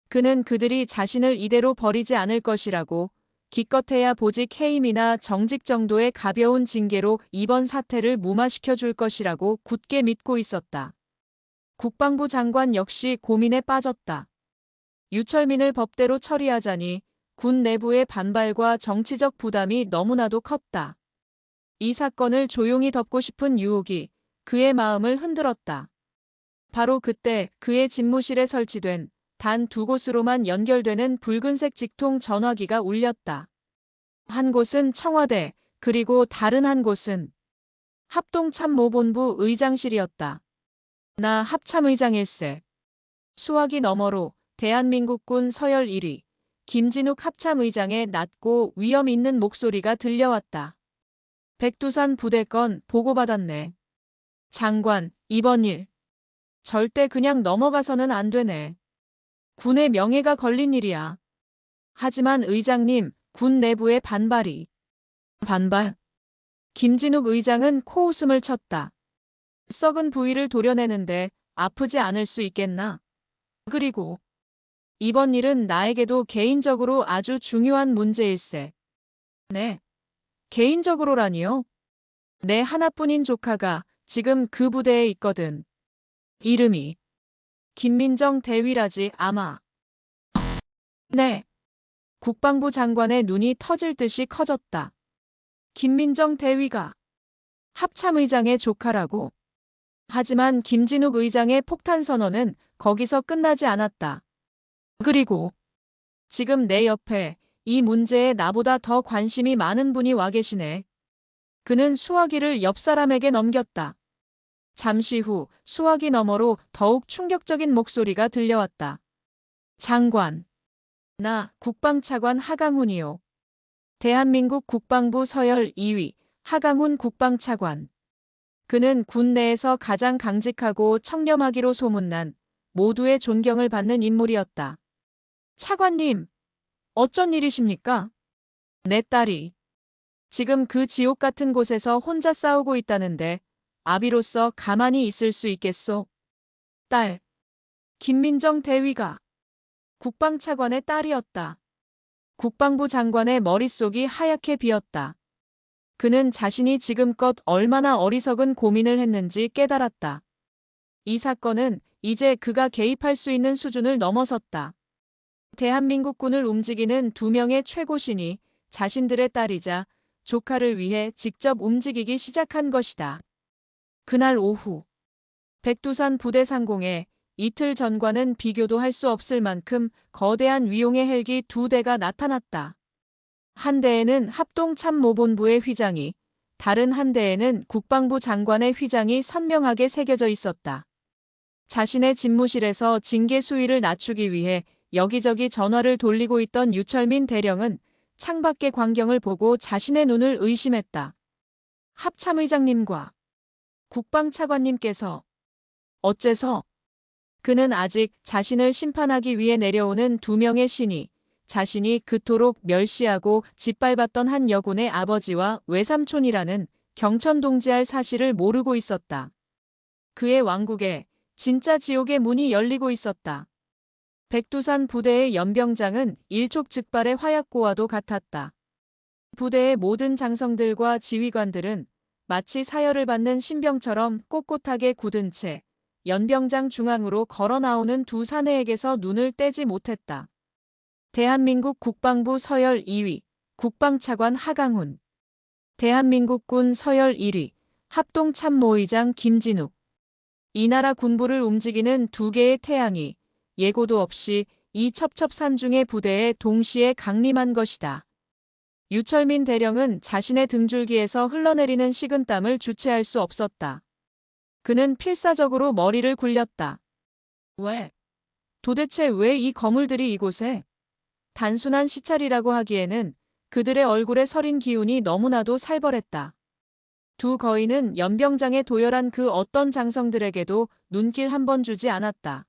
그는 그들이 자신을 이대로 버리지 않을 것이라고 기껏해야 보직 해임이나 정직 정도의 가벼운 징계로 이번 사태를 무마시켜 줄 것이라고 굳게 믿고 있었다. 국방부 장관 역시 고민에 빠졌다. 유철민을 법대로 처리하자니 군 내부의 반발과 정치적 부담이 너무나도 컸다. 이 사건을 조용히 덮고 싶은 유혹이 그의 마음을 흔들었다. 바로 그때 그의 집무실에 설치된 단 두 곳으로만 연결되는 붉은색 직통 전화기가 울렸다. 한 곳은 청와대, 그리고 다른 한 곳은 합동참모본부 의장실이었다. 나 합참의장일세. 수화기 너머로 대한민국군 서열 1위 김진욱 합참의장의 낮고 위험 있는 목소리가 들려왔다. 백두산 부대건 보고받았네. 장관, 이번 일 절대 그냥 넘어가서는 안 되네. 군의 명예가 걸린 일이야. 하지만 의장님, 군 내부의 반발이. 반발? 김진욱 의장은 코웃음을 쳤다. 썩은 부위를 도려내는데 아프지 않을 수 있겠나? 그리고 이번 일은 나에게도 개인적으로 아주 중요한 문제일세. 네. 개인적으로라니요? 내 하나뿐인 조카가 지금 그 부대에 있거든. 이름이 김민정 대위라지 아마. 네. 국방부 장관의 눈이 터질 듯이 커졌다. 김민정 대위가 합참의장의 조카라고. 하지만 김진욱 의장의 폭탄 선언은 거기서 끝나지 않았다. 그리고 지금 내 옆에 이 문제에 나보다 더 관심이 많은 분이 와 계시네. 그는 수화기를 옆 사람에게 넘겼다. 잠시 후 수화기 너머로 더욱 충격적인 목소리가 들려왔다. 장관. 나 국방차관 하강훈이요. 대한민국 국방부 서열 2위 하강훈 국방차관. 그는 군 내에서 가장 강직하고 청렴하기로 소문난 모두의 존경을 받는 인물이었다. 차관님, 어쩐 일이십니까? 내 딸이 지금 그 지옥 같은 곳에서 혼자 싸우고 있다는데 아비로서 가만히 있을 수 있겠소? 딸. 김민정 대위가 국방차관의 딸이었다. 국방부 장관의 머릿속이 하얗게 비었다. 그는 자신이 지금껏 얼마나 어리석은 고민을 했는지 깨달았다. 이 사건은 이제 그가 개입할 수 있는 수준을 넘어섰다. 대한민국군을 움직이는 두 명의 최고신이 자신들의 딸이자 조카를 위해 직접 움직이기 시작한 것이다. 그날 오후 백두산 부대 상공에 이틀 전과는 비교도 할 수 없을 만큼 거대한 위용의 헬기 2대가 나타났다. 한 대에는 합동참모본부의 휘장이, 다른 한 대에는 국방부 장관의 휘장이 선명하게 새겨져 있었다. 자신의 집무실에서 징계 수위를 낮추기 위해 여기저기 전화를 돌리고 있던 유철민 대령은 창밖의 광경을 보고 자신의 눈을 의심했다. 합참의장님과 국방차관님께서 어째서? 그는 아직 자신을 심판하기 위해 내려오는 2명의 신이 자신이 그토록 멸시하고 짓밟았던 한 여군의 아버지와 외삼촌이라는 경천동지할 사실을 모르고 있었다. 그의 왕국에 진짜 지옥의 문이 열리고 있었다. 백두산 부대의 연병장은 일촉즉발의 화약고와도 같았다. 부대의 모든 장성들과 지휘관들은 마치 사열을 받는 신병처럼 꼿꼿하게 굳은 채 연병장 중앙으로 걸어 나오는 2 사내에게서 눈을 떼지 못했다. 대한민국 국방부 서열 2위, 국방차관 하강훈. 대한민국군 서열 1위, 합동참모의장 김진욱. 이 나라 군부를 움직이는 2개의 태양이 예고도 없이 이 첩첩산중의 부대에 동시에 강림한 것이다. 유철민 대령은 자신의 등줄기에서 흘러내리는 식은땀을 주체할 수 없었다. 그는 필사적으로 머리를 굴렸다. 왜? 도대체 왜 이 거물들이 이곳에? 단순한 시찰이라고 하기에는 그들의 얼굴에 서린 기운이 너무나도 살벌했다. 2 거인은 연병장에 도열한 그 어떤 장성들에게도 눈길 한 번 주지 않았다.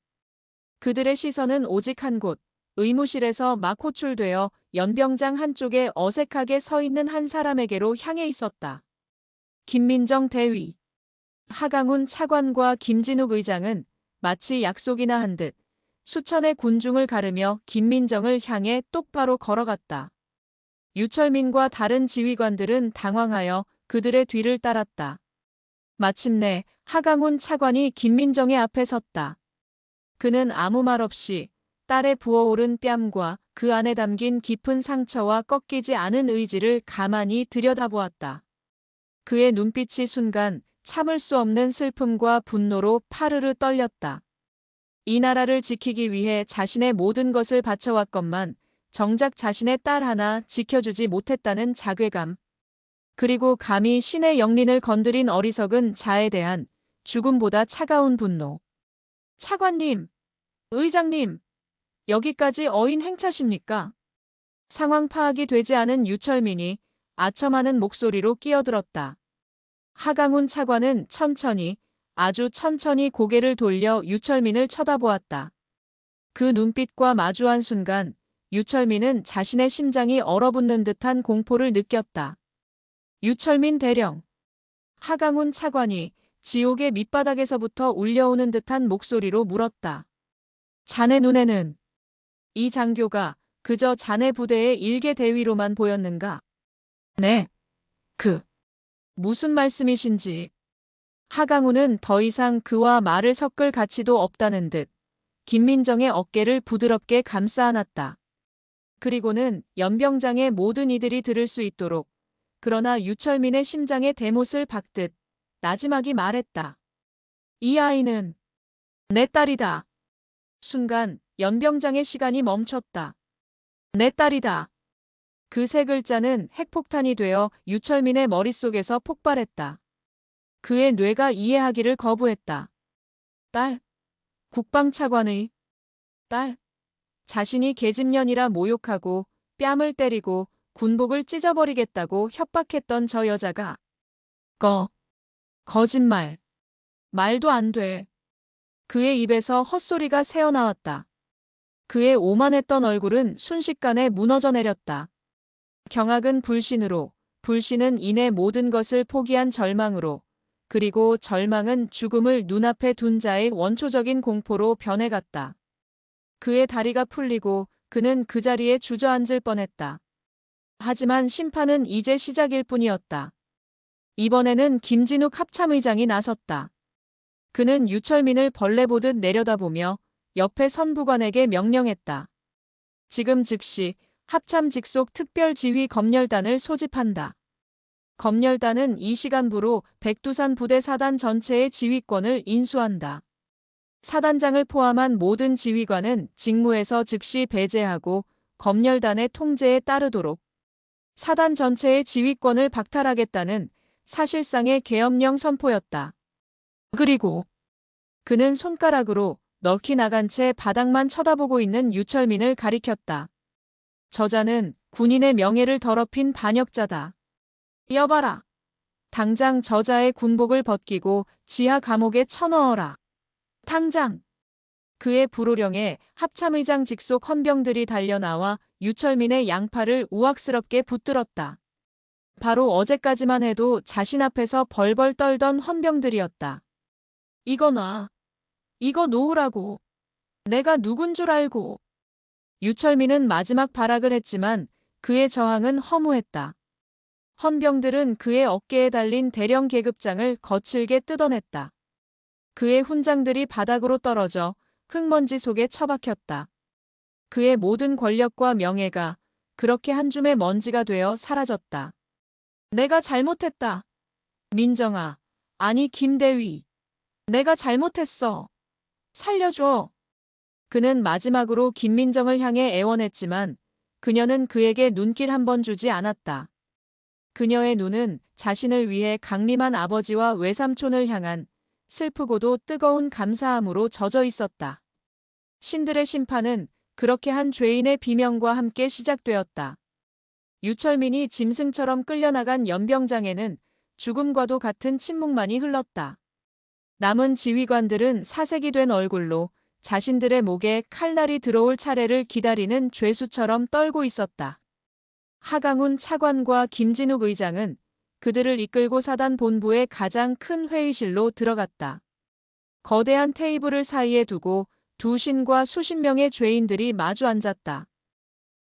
그들의 시선은 오직 한 곳, 의무실에서 막 호출되어 연병장 한쪽에 어색하게 서 있는 한 사람에게로 향해 있었다. 김민정 대위. 하강훈 차관과 김진욱 의장은 마치 약속이나 한 듯 수천의 군중을 가르며 김민정을 향해 똑바로 걸어갔다. 유철민과 다른 지휘관들은 당황하여 그들의 뒤를 따랐다. 마침내 하강훈 차관이 김민정의 앞에 섰다. 그는 아무 말 없이 딸의 부어오른 뺨과 그 안에 담긴 깊은 상처와 꺾이지 않은 의지를 가만히 들여다보았다. 그의 눈빛이 순간 참을 수 없는 슬픔과 분노로 파르르 떨렸다. 이 나라를 지키기 위해 자신의 모든 것을 바쳐왔건만 정작 자신의 딸 하나 지켜주지 못했다는 자괴감. 그리고 감히 신의 영린을 건드린 어리석은 자에 대한 죽음보다 차가운 분노. 차관님, 의장님, 여기까지 어인 행차십니까? 상황 파악이 되지 않은 유철민이 아첨하는 목소리로 끼어들었다. 하강훈 차관은 천천히, 아주 천천히 고개를 돌려 유철민을 쳐다보았다. 그 눈빛과 마주한 순간 유철민은 자신의 심장이 얼어붙는 듯한 공포를 느꼈다. 유철민 대령. 하강훈 차관이 지옥의 밑바닥에서부터 울려오는 듯한 목소리로 물었다. 자네 눈에는 이 장교가 그저 자네 부대의 일개 대위로만 보였는가? 네. 무슨 말씀이신지. 하강훈은 더 이상 그와 말을 섞을 가치도 없다는 듯 김민정의 어깨를 부드럽게 감싸 안았다. 그리고는 연병장의 모든 이들이 들을 수 있도록 그러나 유철민의 심장에 대못을 박듯 나지막이 말했다. 이 아이는 내 딸이다. 순간 연병장의 시간이 멈췄다. 내 딸이다. 그 3글자는 핵폭탄이 되어 유철민의 머릿속에서 폭발했다. 그의 뇌가 이해하기를 거부했다. 딸? 국방차관의 딸? 자신이 계집년이라 모욕하고 뺨을 때리고 군복을 찢어버리겠다고 협박했던 저 여자가 거짓말. 말도 안 돼. 그의 입에서 헛소리가 새어나왔다. 그의 오만했던 얼굴은 순식간에 무너져 내렸다. 경악은 불신으로, 불신은 이내 모든 것을 포기한 절망으로, 그리고 절망은 죽음을 눈앞에 둔 자의 원초적인 공포로 변해갔다. 그의 다리가 풀리고 그는 그 자리에 주저앉을 뻔했다. 하지만 심판은 이제 시작일 뿐이었다. 이번에는 김진욱 합참의장이 나섰다. 그는 유철민을 벌레 보듯 내려다보며 옆에 선부관에게 명령했다. 지금 즉시 합참 직속 특별지휘 검열단을 소집한다. 검열단은 이 시간부로 백두산 부대 사단 전체의 지휘권을 인수한다. 사단장을 포함한 모든 지휘관은 직무에서 즉시 배제하고 검열단의 통제에 따르도록 사단 전체의 지휘권을 박탈하겠다는 사실상의 계엄령 선포였다. 그리고 그는 손가락으로 넋이 나간 채 바닥만 쳐다보고 있는 유철민을 가리켰다. 저자는 군인의 명예를 더럽힌 반역자다. 여봐라. 당장 저자의 군복을 벗기고 지하 감옥에 쳐넣어라. 당장. 그의 불호령에 합참의장 직속 헌병들이 달려나와 유철민의 양팔을 우악스럽게 붙들었다. 바로 어제까지만 해도 자신 앞에서 벌벌 떨던 헌병들이었다. 이거 놔. 이거 놓으라고. 내가 누군 줄 알고. 유철민은 마지막 발악을 했지만 그의 저항은 허무했다. 헌병들은 그의 어깨에 달린 대령 계급장을 거칠게 뜯어냈다. 그의 훈장들이 바닥으로 떨어져 흙먼지 속에 처박혔다. 그의 모든 권력과 명예가 그렇게 한 줌의 먼지가 되어 사라졌다. 내가 잘못했다. 민정아, 아니 김대위. 내가 잘못했어. 살려줘. 그는 마지막으로 김민정을 향해 애원했지만 그녀는 그에게 눈길 한 번 주지 않았다. 그녀의 눈은 자신을 위해 강림한 아버지와 외삼촌을 향한 슬프고도 뜨거운 감사함으로 젖어 있었다. 신들의 심판은 그렇게 한 죄인의 비명과 함께 시작되었다. 유철민이 짐승처럼 끌려나간 연병장에는 죽음과도 같은 침묵만이 흘렀다. 남은 지휘관들은 사색이 된 얼굴로 자신들의 목에 칼날이 들어올 차례를 기다리는 죄수처럼 떨고 있었다. 하강훈 차관과 김진욱 의장은 그들을 이끌고 사단 본부의 가장 큰 회의실로 들어갔다. 거대한 테이블을 사이에 두고 두 신과 수십 명의 죄인들이 마주 앉았다.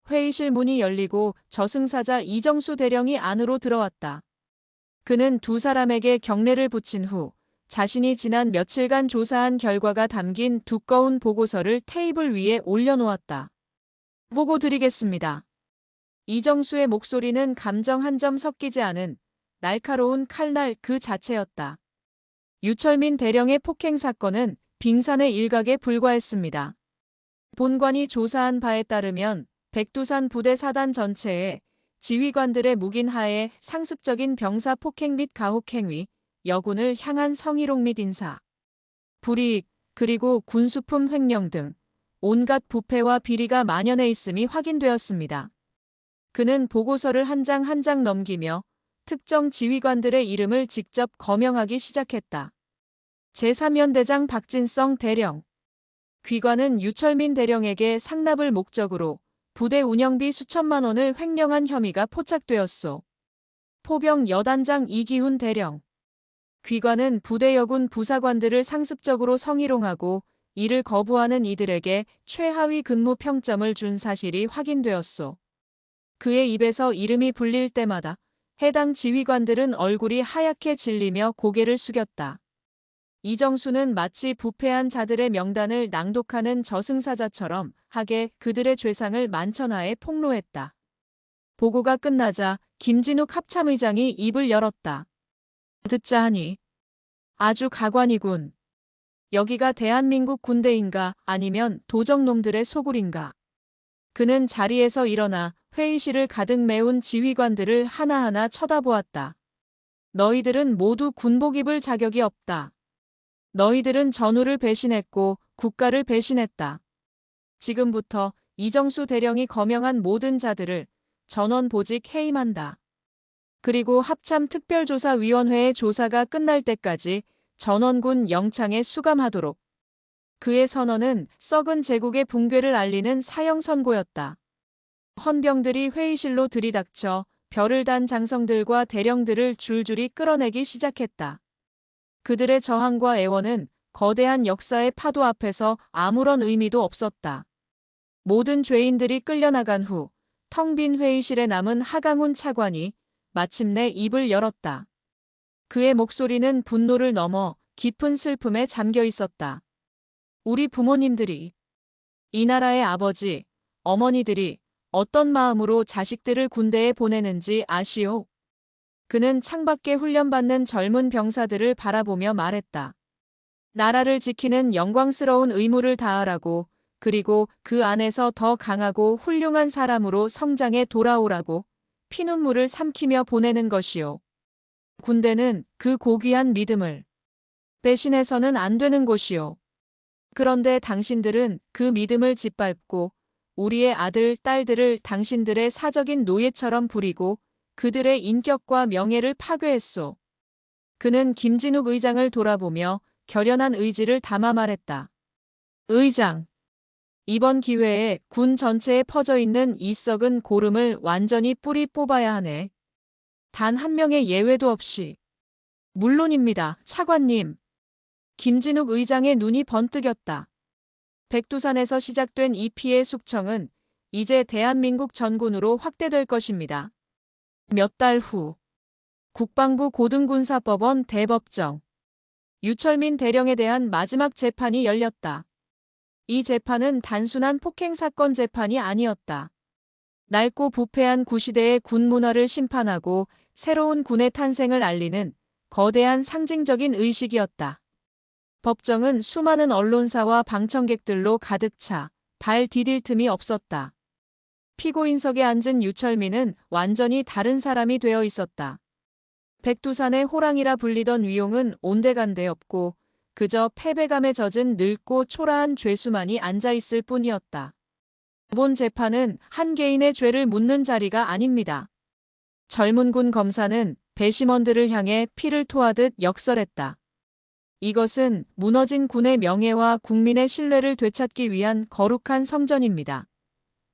회의실 문이 열리고 저승사자 이정수 대령이 안으로 들어왔다. 그는 두 사람에게 경례를 붙인 후 자신이 지난 며칠간 조사한 결과가 담긴 두꺼운 보고서를 테이블 위에 올려놓았다. 보고 드리겠습니다. 이정수의 목소리는 감정 한 점 섞이지 않은 날카로운 칼날 그 자체였다. 유철민 대령의 폭행 사건은 빙산의 일각에 불과했습니다. 본관이 조사한 바에 따르면 백두산 부대 사단 전체에 지휘관들의 묵인 하에 상습적인 병사 폭행 및 가혹행위, 여군을 향한 성희롱 및 인사, 불이익, 그리고 군수품 횡령 등 온갖 부패와 비리가 만연해 있음이 확인되었습니다. 그는 보고서를 한 장 한 장 넘기며 특정 지휘관들의 이름을 직접 거명하기 시작했다. 제3연대장 박진성 대령. 귀관은 유철민 대령에게 상납을 목적으로 부대 운영비 수천만 원을 횡령한 혐의가 포착되었소. 포병 여단장 이기훈 대령. 귀관은 부대 여군 부사관들을 상습적으로 성희롱하고 이를 거부하는 이들에게 최하위 근무 평점을 준 사실이 확인되었소. 그의 입에서 이름이 불릴 때마다 해당 지휘관들은 얼굴이 하얗게 질리며 고개를 숙였다. 이정수는 마치 부패한 자들의 명단을 낭독하는 저승사자처럼 하게 그들의 죄상을 만천하에 폭로했다. 보고가 끝나자 김진욱 합참의장이 입을 열었다. 듣자 하니 아주 가관이군. 여기가 대한민국 군대인가 아니면 도적놈들의 소굴인가. 그는 자리에서 일어나 회의실을 가득 메운 지휘관들을 하나하나 쳐다보았다. 너희들은 모두 군복 입을 자격이 없다. 너희들은 전우를 배신했고 국가를 배신했다. 지금부터 이정수 대령이 거명한 모든 자들을 전원 보직 해임한다. 그리고 합참특별조사위원회의 조사가 끝날 때까지 전원군 영창에 수감하도록. 그의 선언은 썩은 제국의 붕괴를 알리는 사형 선고였다. 헌병들이 회의실로 들이닥쳐 별을 단 장성들과 대령들을 줄줄이 끌어내기 시작했다. 그들의 저항과 애원은 거대한 역사의 파도 앞에서 아무런 의미도 없었다. 모든 죄인들이 끌려나간 후 텅 빈 회의실에 남은 하강훈 차관이 마침내 입을 열었다. 그의 목소리는 분노를 넘어 깊은 슬픔에 잠겨 있었다. 우리 부모님들이, 이 나라의 아버지, 어머니들이 어떤 마음으로 자식들을 군대에 보내는지 아시오? 그는 창밖에 훈련받는 젊은 병사들을 바라보며 말했다. 나라를 지키는 영광스러운 의무를 다하라고, 그리고 그 안에서 더 강하고 훌륭한 사람으로 성장해 돌아오라고 피눈물을 삼키며 보내는 것이요. 군대는 그 고귀한 믿음을 배신해서는 안 되는 곳이요. 그런데 당신들은 그 믿음을 짓밟고 우리의 아들, 딸들을 당신들의 사적인 노예처럼 부리고 그들의 인격과 명예를 파괴했소. 그는 김진욱 의장을 돌아보며 결연한 의지를 담아 말했다. 의장, 이번 기회에 군 전체에 퍼져 있는 이 썩은 고름을 완전히 뿌리 뽑아야 하네. 단 한 명의 예외도 없이. 물론입니다, 차관님. 김진욱 의장의 눈이 번뜩였다. 백두산에서 시작된 이 피해 숙청은 이제 대한민국 전군으로 확대될 것입니다. 몇 달 후, 국방부 고등군사법원 대법정. 유철민 대령에 대한 마지막 재판이 열렸다. 이 재판은 단순한 폭행 사건 재판이 아니었다. 낡고 부패한 구시대의 군 문화를 심판하고 새로운 군의 탄생을 알리는 거대한 상징적인 의식이었다. 법정은 수많은 언론사와 방청객들로 가득 차 발 디딜 틈이 없었다. 피고인석에 앉은 유철민은 완전히 다른 사람이 되어 있었다. 백두산의 호랑이라 불리던 위용은 온데간데 없고 그저 패배감에 젖은 늙고 초라한 죄수만이 앉아있을 뿐이었다. 이번 재판은 한 개인의 죄를 묻는 자리가 아닙니다. 젊은 군 검사는 배심원들을 향해 피를 토하듯 역설했다. 이것은 무너진 군의 명예와 국민의 신뢰를 되찾기 위한 거룩한 성전입니다.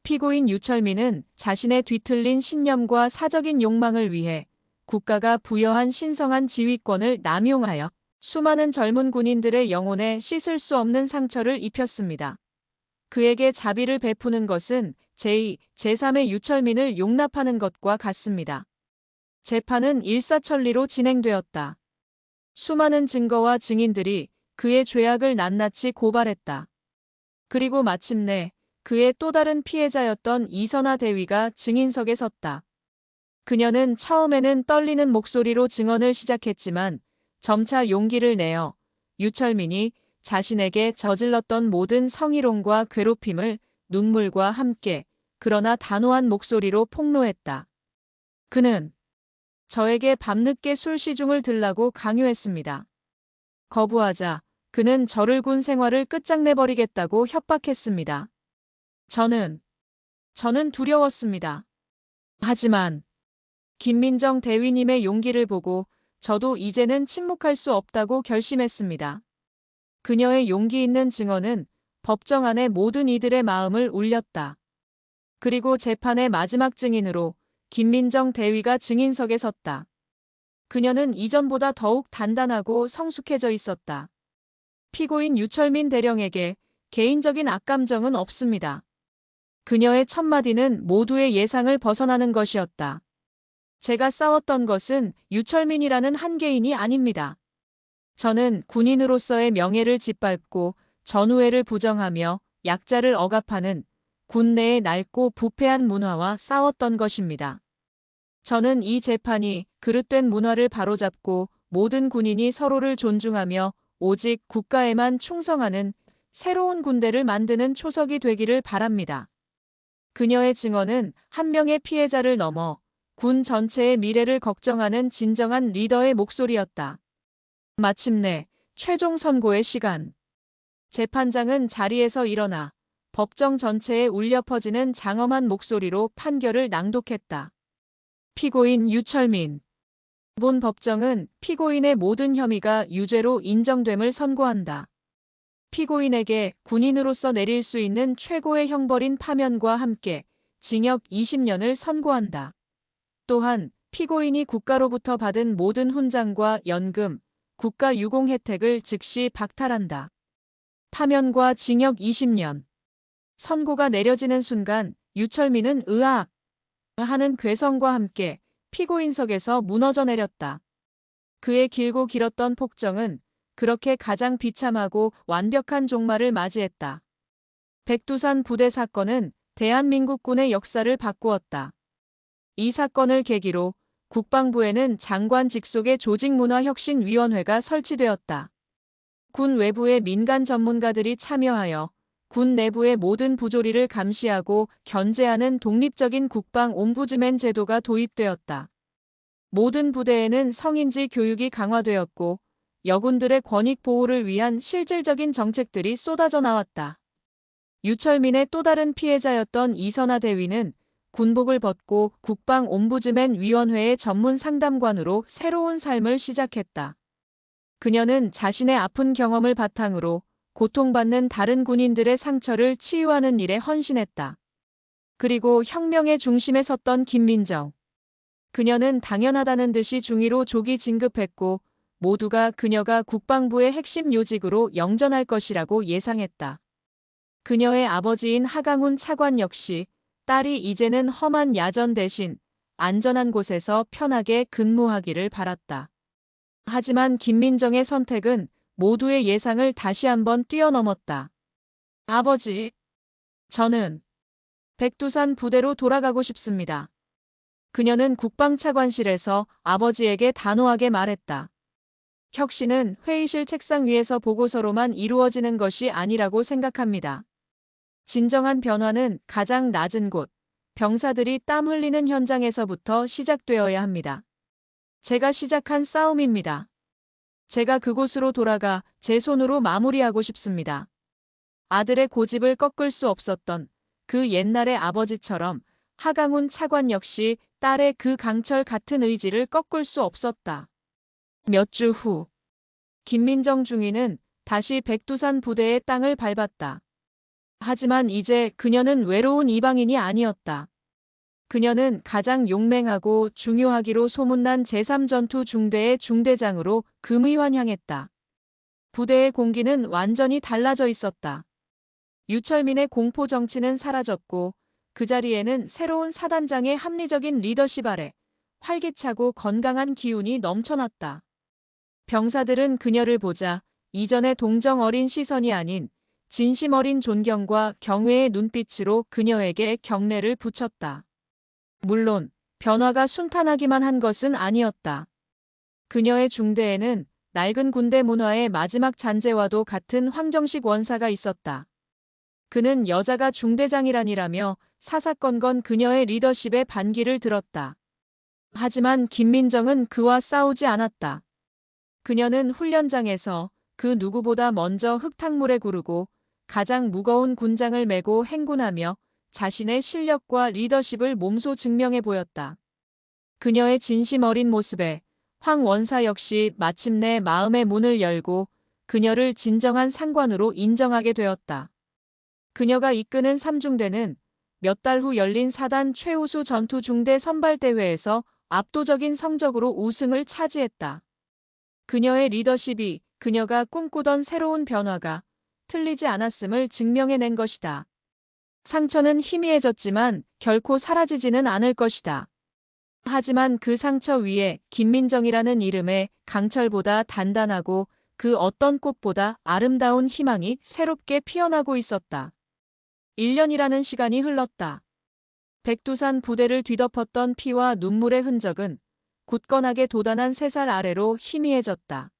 피고인 유철민은 자신의 뒤틀린 신념과 사적인 욕망을 위해 국가가 부여한 신성한 지휘권을 남용하여 수많은 젊은 군인들의 영혼에 씻을 수 없는 상처를 입혔습니다. 그에게 자비를 베푸는 것은 제2, 제3의 유철민을 용납하는 것과 같습니다. 재판은 일사천리로 진행되었다. 수많은 증거와 증인들이 그의 죄악을 낱낱이 고발했다. 그리고 마침내 그의 또 다른 피해자였던 이선아 대위가 증인석에 섰다. 그녀는 처음에는 떨리는 목소리로 증언을 시작했지만 점차 용기를 내어 유철민이 자신에게 저질렀던 모든 성희롱과 괴롭힘을 눈물과 함께 그러나 단호한 목소리로 폭로했다. 그는 저에게 밤늦게 술 시중을 들라고 강요했습니다. 거부하자 그는 저를 군 생활을 끝장내버리겠다고 협박했습니다. 저는 두려웠습니다. 하지만 김민정 대위님의 용기를 보고 저도 이제는 침묵할 수 없다고 결심했습니다. 그녀의 용기 있는 증언은 법정 안의 모든 이들의 마음을 울렸다. 그리고 재판의 마지막 증인으로 김민정 대위가 증인석에 섰다. 그녀는 이전보다 더욱 단단하고 성숙해져 있었다. 피고인 유철민 대령에게 개인적인 악감정은 없습니다. 그녀의 첫마디는 모두의 예상을 벗어나는 것이었다. 제가 싸웠던 것은 유철민이라는 한 개인이 아닙니다. 저는 군인으로서의 명예를 짓밟고 전우회를 부정하며 약자를 억압하는 군 내의 낡고 부패한 문화와 싸웠던 것입니다. 저는 이 재판이 그릇된 문화를 바로잡고 모든 군인이 서로를 존중하며 오직 국가에만 충성하는 새로운 군대를 만드는 초석이 되기를 바랍니다. 그녀의 증언은 한 명의 피해자를 넘어 군 전체의 미래를 걱정하는 진정한 리더의 목소리였다. 마침내 최종 선고의 시간. 재판장은 자리에서 일어나 법정 전체에 울려 퍼지는 장엄한 목소리로 판결을 낭독했다. 피고인 유철민. 본 법정은 피고인의 모든 혐의가 유죄로 인정됨을 선고한다. 피고인에게 군인으로서 내릴 수 있는 최고의 형벌인 파면과 함께 징역 20년을 선고한다. 또한 피고인이 국가로부터 받은 모든 훈장과 연금, 국가 유공 혜택을 즉시 박탈한다. 파면과 징역 20년. 선고가 내려지는 순간 유철민은 으악 하는 괴성과 함께 피고인석에서 무너져 내렸다. 그의 길고 길었던 폭정은 그렇게 가장 비참하고 완벽한 종말을 맞이했다. 백두산 부대 사건은 대한민국군의 역사를 바꾸었다. 이 사건을 계기로 국방부에는 장관 직속의 조직문화혁신위원회가 설치되었다. 군 외부의 민간 전문가들이 참여하여 군 내부의 모든 부조리를 감시하고 견제하는 독립적인 국방 옴부즈맨 제도가 도입되었다. 모든 부대에는 성인지 교육이 강화되었고 여군들의 권익 보호를 위한 실질적인 정책들이 쏟아져 나왔다. 유철민의 또 다른 피해자였던 이선하 대위는 군복을 벗고 국방 옴부즈맨 위원회의 전문 상담관으로 새로운 삶을 시작했다. 그녀는 자신의 아픈 경험을 바탕으로 고통받는 다른 군인들의 상처를 치유하는 일에 헌신했다. 그리고 혁명의 중심에 섰던 김민정. 그녀는 당연하다는 듯이 중위로 조기 진급했고 모두가 그녀가 국방부의 핵심 요직으로 영전할 것이라고 예상했다. 그녀의 아버지인 하강훈 차관 역시 딸이 이제는 험한 야전 대신 안전한 곳에서 편하게 근무하기를 바랐다. 하지만 김민정의 선택은 모두의 예상을 다시 한번 뛰어넘었다. 아버지, 저는 백두산 부대로 돌아가고 싶습니다. 그녀는 국방차관실에서 아버지에게 단호하게 말했다. 혁신은 회의실 책상 위에서 보고서로만 이루어지는 것이 아니라고 생각합니다. 진정한 변화는 가장 낮은 곳, 병사들이 땀 흘리는 현장에서부터 시작되어야 합니다. 제가 시작한 싸움입니다. 제가 그곳으로 돌아가 제 손으로 마무리하고 싶습니다. 아들의 고집을 꺾을 수 없었던 그 옛날의 아버지처럼 하강훈 차관 역시 딸의 그 강철 같은 의지를 꺾을 수 없었다. 몇 주 후, 김민정 중위는 다시 백두산 부대의 땅을 밟았다. 하지만 이제 그녀는 외로운 이방인이 아니었다. 그녀는 가장 용맹하고 중요하기로 소문난 제3전투 중대의 중대장으로 금의환향했다. 부대의 공기는 완전히 달라져 있었다. 유철민의 공포 정치는 사라졌고 그 자리에는 새로운 사단장의 합리적인 리더십 아래 활기차고 건강한 기운이 넘쳐났다. 병사들은 그녀를 보자 이전의 동정 어린 시선이 아닌 진심 어린 존경과 경외의 눈빛으로 그녀에게 경례를 붙였다. 물론 변화가 순탄하기만 한 것은 아니었다. 그녀의 중대에는 낡은 군대 문화의 마지막 잔재와도 같은 황정식 원사가 있었다. 그는 여자가 중대장이라니라며 사사건건 그녀의 리더십에 반기를 들었다. 하지만 김민정은 그와 싸우지 않았다. 그녀는 훈련장에서 그 누구보다 먼저 흙탕물에 구르고 가장 무거운 군장을 메고 행군하며 자신의 실력과 리더십을 몸소 증명해 보였다. 그녀의 진심 어린 모습에 황 원사 역시 마침내 마음의 문을 열고 그녀를 진정한 상관으로 인정하게 되었다. 그녀가 이끄는 3중대는 몇 달 후 열린 사단 최우수 전투중대 선발대회에서 압도적인 성적으로 우승을 차지했다. 그녀의 리더십이 그녀가 꿈꾸던 새로운 변화가 틀리지 않았음을 증명해낸 것이다. 상처는 희미해졌지만 결코 사라지지는 않을 것이다. 하지만 그 상처 위에 김민정이라는 이름의 강철보다 단단하고 그 어떤 꽃보다 아름다운 희망이 새롭게 피어나고 있었다. 1년이라는 시간이 흘렀다. 백두산 부대를 뒤덮었던 피와 눈물의 흔적은 굳건하게 돋아난 쇠살 아래로 희미해졌다.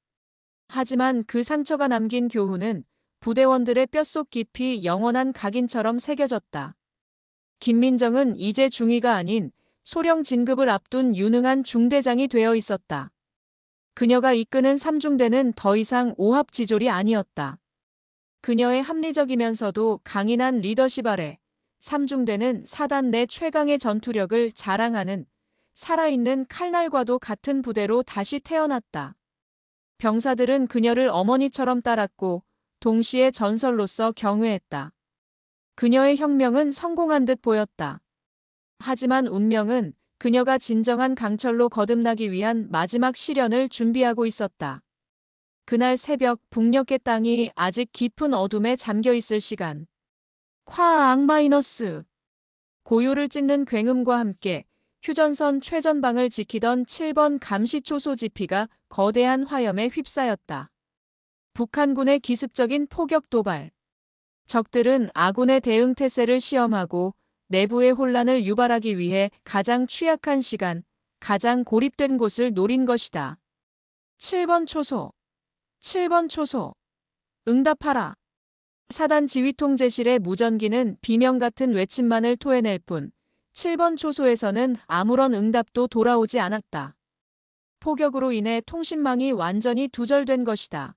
하지만 그 상처가 남긴 교훈은 부대원들의 뼛속 깊이 영원한 각인처럼 새겨졌다. 김민정은 이제 중위가 아닌 소령 진급을 앞둔 유능한 중대장이 되어 있었다. 그녀가 이끄는 3중대는 더 이상 오합지졸이 아니었다. 그녀의 합리적이면서도 강인한 리더십 아래 3중대는 사단 내 최강의 전투력을 자랑하는 살아있는 칼날과도 같은 부대로 다시 태어났다. 병사들은 그녀를 어머니처럼 따랐고 동시에 전설로서 경외했다. 그녀의 혁명은 성공한 듯 보였다. 하지만 운명은 그녀가 진정한 강철로 거듭나기 위한 마지막 시련을 준비하고 있었다. 그날 새벽 북녘의 땅이 아직 깊은 어둠에 잠겨 있을 시간. 콰악-. 고요를 찢는 굉음과 함께 휴전선 최전방을 지키던 7번 감시초소 지피가 거대한 화염에 휩싸였다. 북한군의 기습적인 포격 도발. 적들은 아군의 대응 태세를 시험하고 내부의 혼란을 유발하기 위해 가장 취약한 시간, 가장 고립된 곳을 노린 것이다. 7번 초소. 7번 초소. 응답하라. 사단 지휘통제실의 무전기는 비명 같은 외침만을 토해낼 뿐 7번 초소에서는 아무런 응답도 돌아오지 않았다. 폭격으로 인해 통신망이 완전히 두절된 것이다.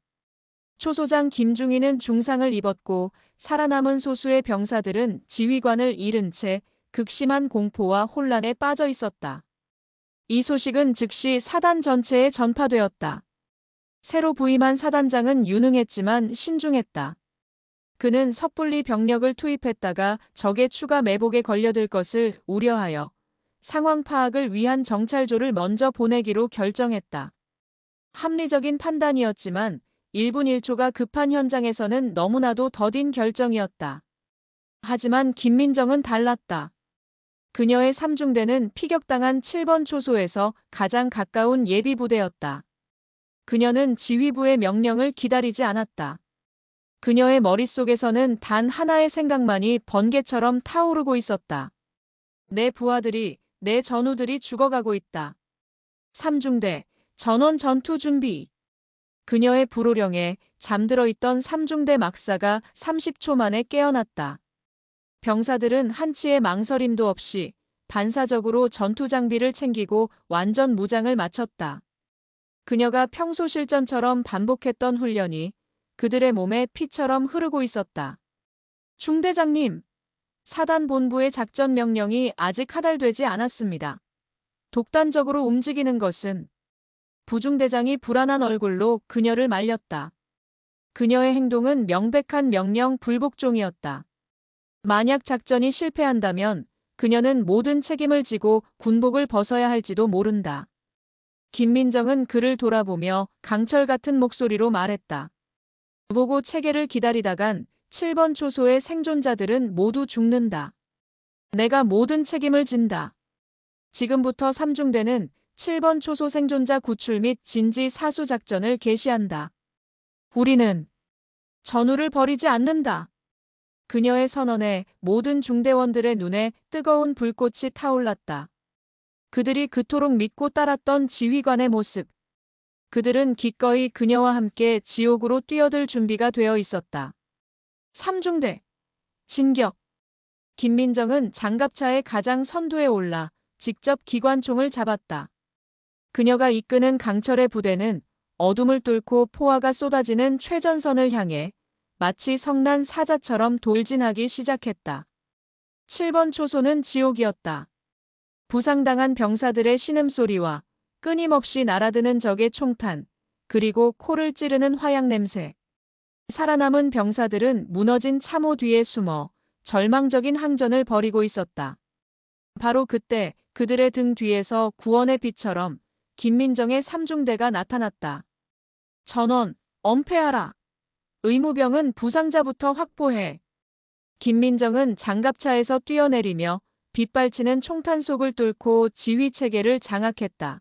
초소장 김중희는 중상을 입었고 살아남은 소수의 병사들은 지휘관을 잃은 채 극심한 공포와 혼란에 빠져 있었다. 이 소식은 즉시 사단 전체에 전파되었다. 새로 부임한 사단장은 유능했지만 신중했다. 그는 섣불리 병력을 투입했다가 적의 추가 매복에 걸려들 것을 우려하여 상황 파악을 위한 정찰조를 먼저 보내기로 결정했다. 합리적인 판단이었지만 1분 1초가 급한 현장에서는 너무나도 더딘 결정이었다. 하지만 김민정은 달랐다. 그녀의 3중대는 피격당한 7번 초소에서 가장 가까운 예비부대였다. 그녀는 지휘부의 명령을 기다리지 않았다. 그녀의 머릿속에서는 단 하나의 생각만이 번개처럼 타오르고 있었다. 내 부하들이, 내 전우들이 죽어가고 있다. 3중대, 전원 전투 준비. 그녀의 불호령에 잠들어 있던 3중대 막사가 30초 만에 깨어났다. 병사들은 한치의 망설임도 없이 반사적으로 전투 장비를 챙기고 완전 무장을 마쳤다. 그녀가 평소 실전처럼 반복했던 훈련이 그들의 몸에 피처럼 흐르고 있었다. 중대장님, 사단 본부의 작전 명령이 아직 하달되지 않았습니다. 독단적으로 움직이는 것은 부중대장이 불안한 얼굴로 그녀를 말렸다. 그녀의 행동은 명백한 명령 불복종이었다. 만약 작전이 실패한다면 그녀는 모든 책임을 지고 군복을 벗어야 할지도 모른다. 김민정은 그를 돌아보며 강철 같은 목소리로 말했다. 보고 체계를 기다리다간 7번 초소의 생존자들은 모두 죽는다. 내가 모든 책임을 진다. 지금부터 3중대는 7번 초소 생존자 구출 및 진지 사수 작전을 개시한다. 우리는 전우를 버리지 않는다. 그녀의 선언에 모든 중대원들의 눈에 뜨거운 불꽃이 타올랐다. 그들이 그토록 믿고 따랐던 지휘관의 모습. 그들은 기꺼이 그녀와 함께 지옥으로 뛰어들 준비가 되어 있었다. 3중대. 진격. 김민정은 장갑차의 가장 선두에 올라 직접 기관총을 잡았다. 그녀가 이끄는 강철의 부대는 어둠을 뚫고 포화가 쏟아지는 최전선을 향해 마치 성난 사자처럼 돌진하기 시작했다. 7번 초소는 지옥이었다. 부상당한 병사들의 신음소리와 끊임없이 날아드는 적의 총탄, 그리고 코를 찌르는 화약 냄새. 살아남은 병사들은 무너진 참호 뒤에 숨어 절망적인 항전을 벌이고 있었다. 바로 그때 그들의 등 뒤에서 구원의 빛처럼 김민정의 3중대가 나타났다. 전원, 엄폐하라. 의무병은 부상자부터 확보해. 김민정은 장갑차에서 뛰어내리며 빗발치는 총탄 속을 뚫고 지휘체계를 장악했다.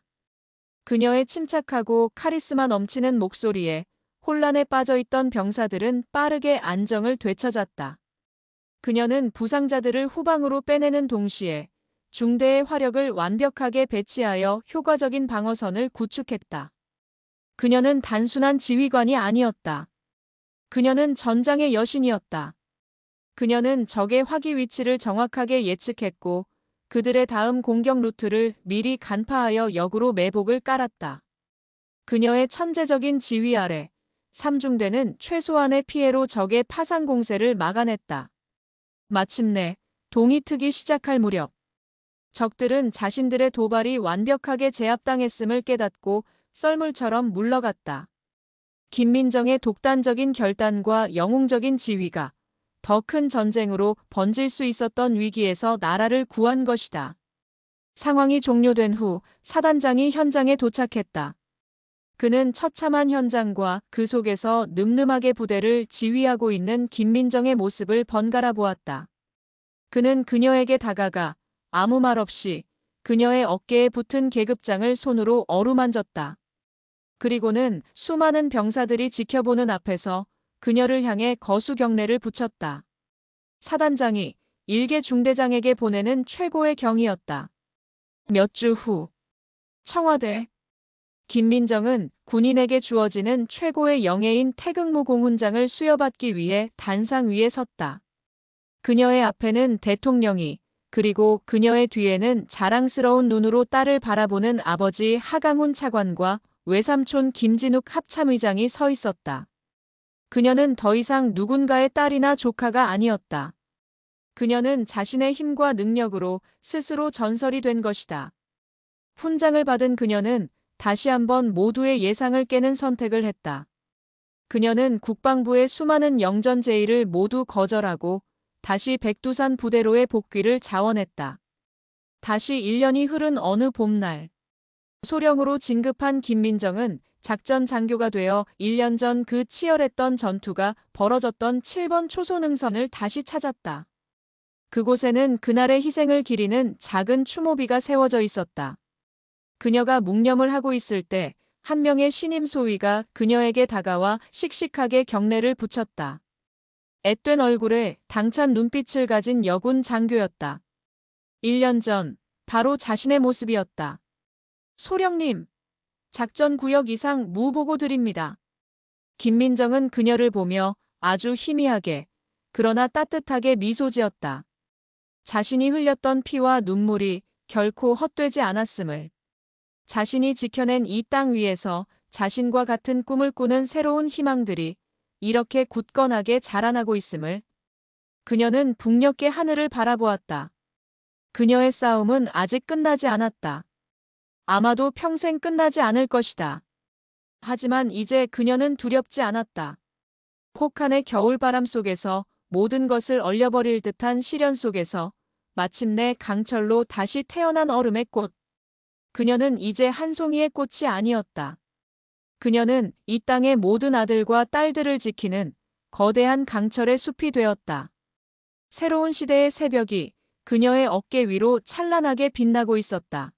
그녀의 침착하고 카리스마 넘치는 목소리에 혼란에 빠져있던 병사들은 빠르게 안정을 되찾았다. 그녀는 부상자들을 후방으로 빼내는 동시에 중대의 화력을 완벽하게 배치하여 효과적인 방어선을 구축했다. 그녀는 단순한 지휘관이 아니었다. 그녀는 전장의 여신이었다. 그녀는 적의 화기 위치를 정확하게 예측했고 그들의 다음 공격 루트를 미리 간파하여 역으로 매복을 깔았다. 그녀의 천재적인 지휘 아래 3중대는 최소한의 피해로 적의 파상 공세를 막아냈다. 마침내 동이 트기 시작할 무렵 적들은 자신들의 도발이 완벽하게 제압당했음을 깨닫고 썰물처럼 물러갔다. 김민정의 독단적인 결단과 영웅적인 지휘가 더 큰 전쟁으로 번질 수 있었던 위기에서 나라를 구한 것이다. 상황이 종료된 후 사단장이 현장에 도착했다. 그는 처참한 현장과 그 속에서 늠름하게 부대를 지휘하고 있는 김민정의 모습을 번갈아 보았다. 그는 그녀에게 다가가 아무 말 없이 그녀의 어깨에 붙은 계급장을 손으로 어루만졌다. 그리고는 수많은 병사들이 지켜보는 앞에서 그녀를 향해 거수 경례를 붙였다. 사단장이 일개 중대장에게 보내는 최고의 경이었다. 몇 주 후 청와대. 김민정은 군인에게 주어지는 최고의 영예인 태극무 공훈장을 수여받기 위해 단상 위에 섰다. 그녀의 앞에는 대통령이, 그리고 그녀의 뒤에는 자랑스러운 눈으로 딸을 바라보는 아버지 하강훈 차관과 외삼촌 김진욱 합참의장이 서 있었다. 그녀는 더 이상 누군가의 딸이나 조카가 아니었다. 그녀는 자신의 힘과 능력으로 스스로 전설이 된 것이다. 훈장을 받은 그녀는 다시 한번 모두의 예상을 깨는 선택을 했다. 그녀는 국방부의 수많은 영전 제의를 모두 거절하고 다시 백두산 부대로의 복귀를 자원했다. 다시 1년이 흐른 어느 봄날, 소령으로 진급한 김민정은 작전 장교가 되어 1년 전 그 치열했던 전투가 벌어졌던 7번 초소능선을 다시 찾았다. 그곳에는 그날의 희생을 기리는 작은 추모비가 세워져 있었다. 그녀가 묵념을 하고 있을 때 한 명의 신임 소위가 그녀에게 다가와 씩씩하게 경례를 붙였다. 앳된 얼굴에 당찬 눈빛을 가진 여군 장교였다. 1년 전 바로 자신의 모습이었다. 소령님, 작전 구역 이상 무보고 드립니다. 김민정은 그녀를 보며 아주 희미하게, 그러나 따뜻하게 미소 지었다. 자신이 흘렸던 피와 눈물이 결코 헛되지 않았음을, 자신이 지켜낸 이 땅 위에서 자신과 같은 꿈을 꾸는 새로운 희망들이 이렇게 굳건하게 자라나고 있음을. 그녀는 북녘의 하늘을 바라보았다. 그녀의 싸움은 아직 끝나지 않았다. 아마도 평생 끝나지 않을 것이다. 하지만 이제 그녀는 두렵지 않았다. 혹한의 겨울바람 속에서 모든 것을 얼려버릴 듯한 시련 속에서 마침내 강철로 다시 태어난 얼음의 꽃. 그녀는 이제 한 송이의 꽃이 아니었다. 그녀는 이 땅의 모든 아들과 딸들을 지키는 거대한 강철의 숲이 되었다. 새로운 시대의 새벽이 그녀의 어깨 위로 찬란하게 빛나고 있었다.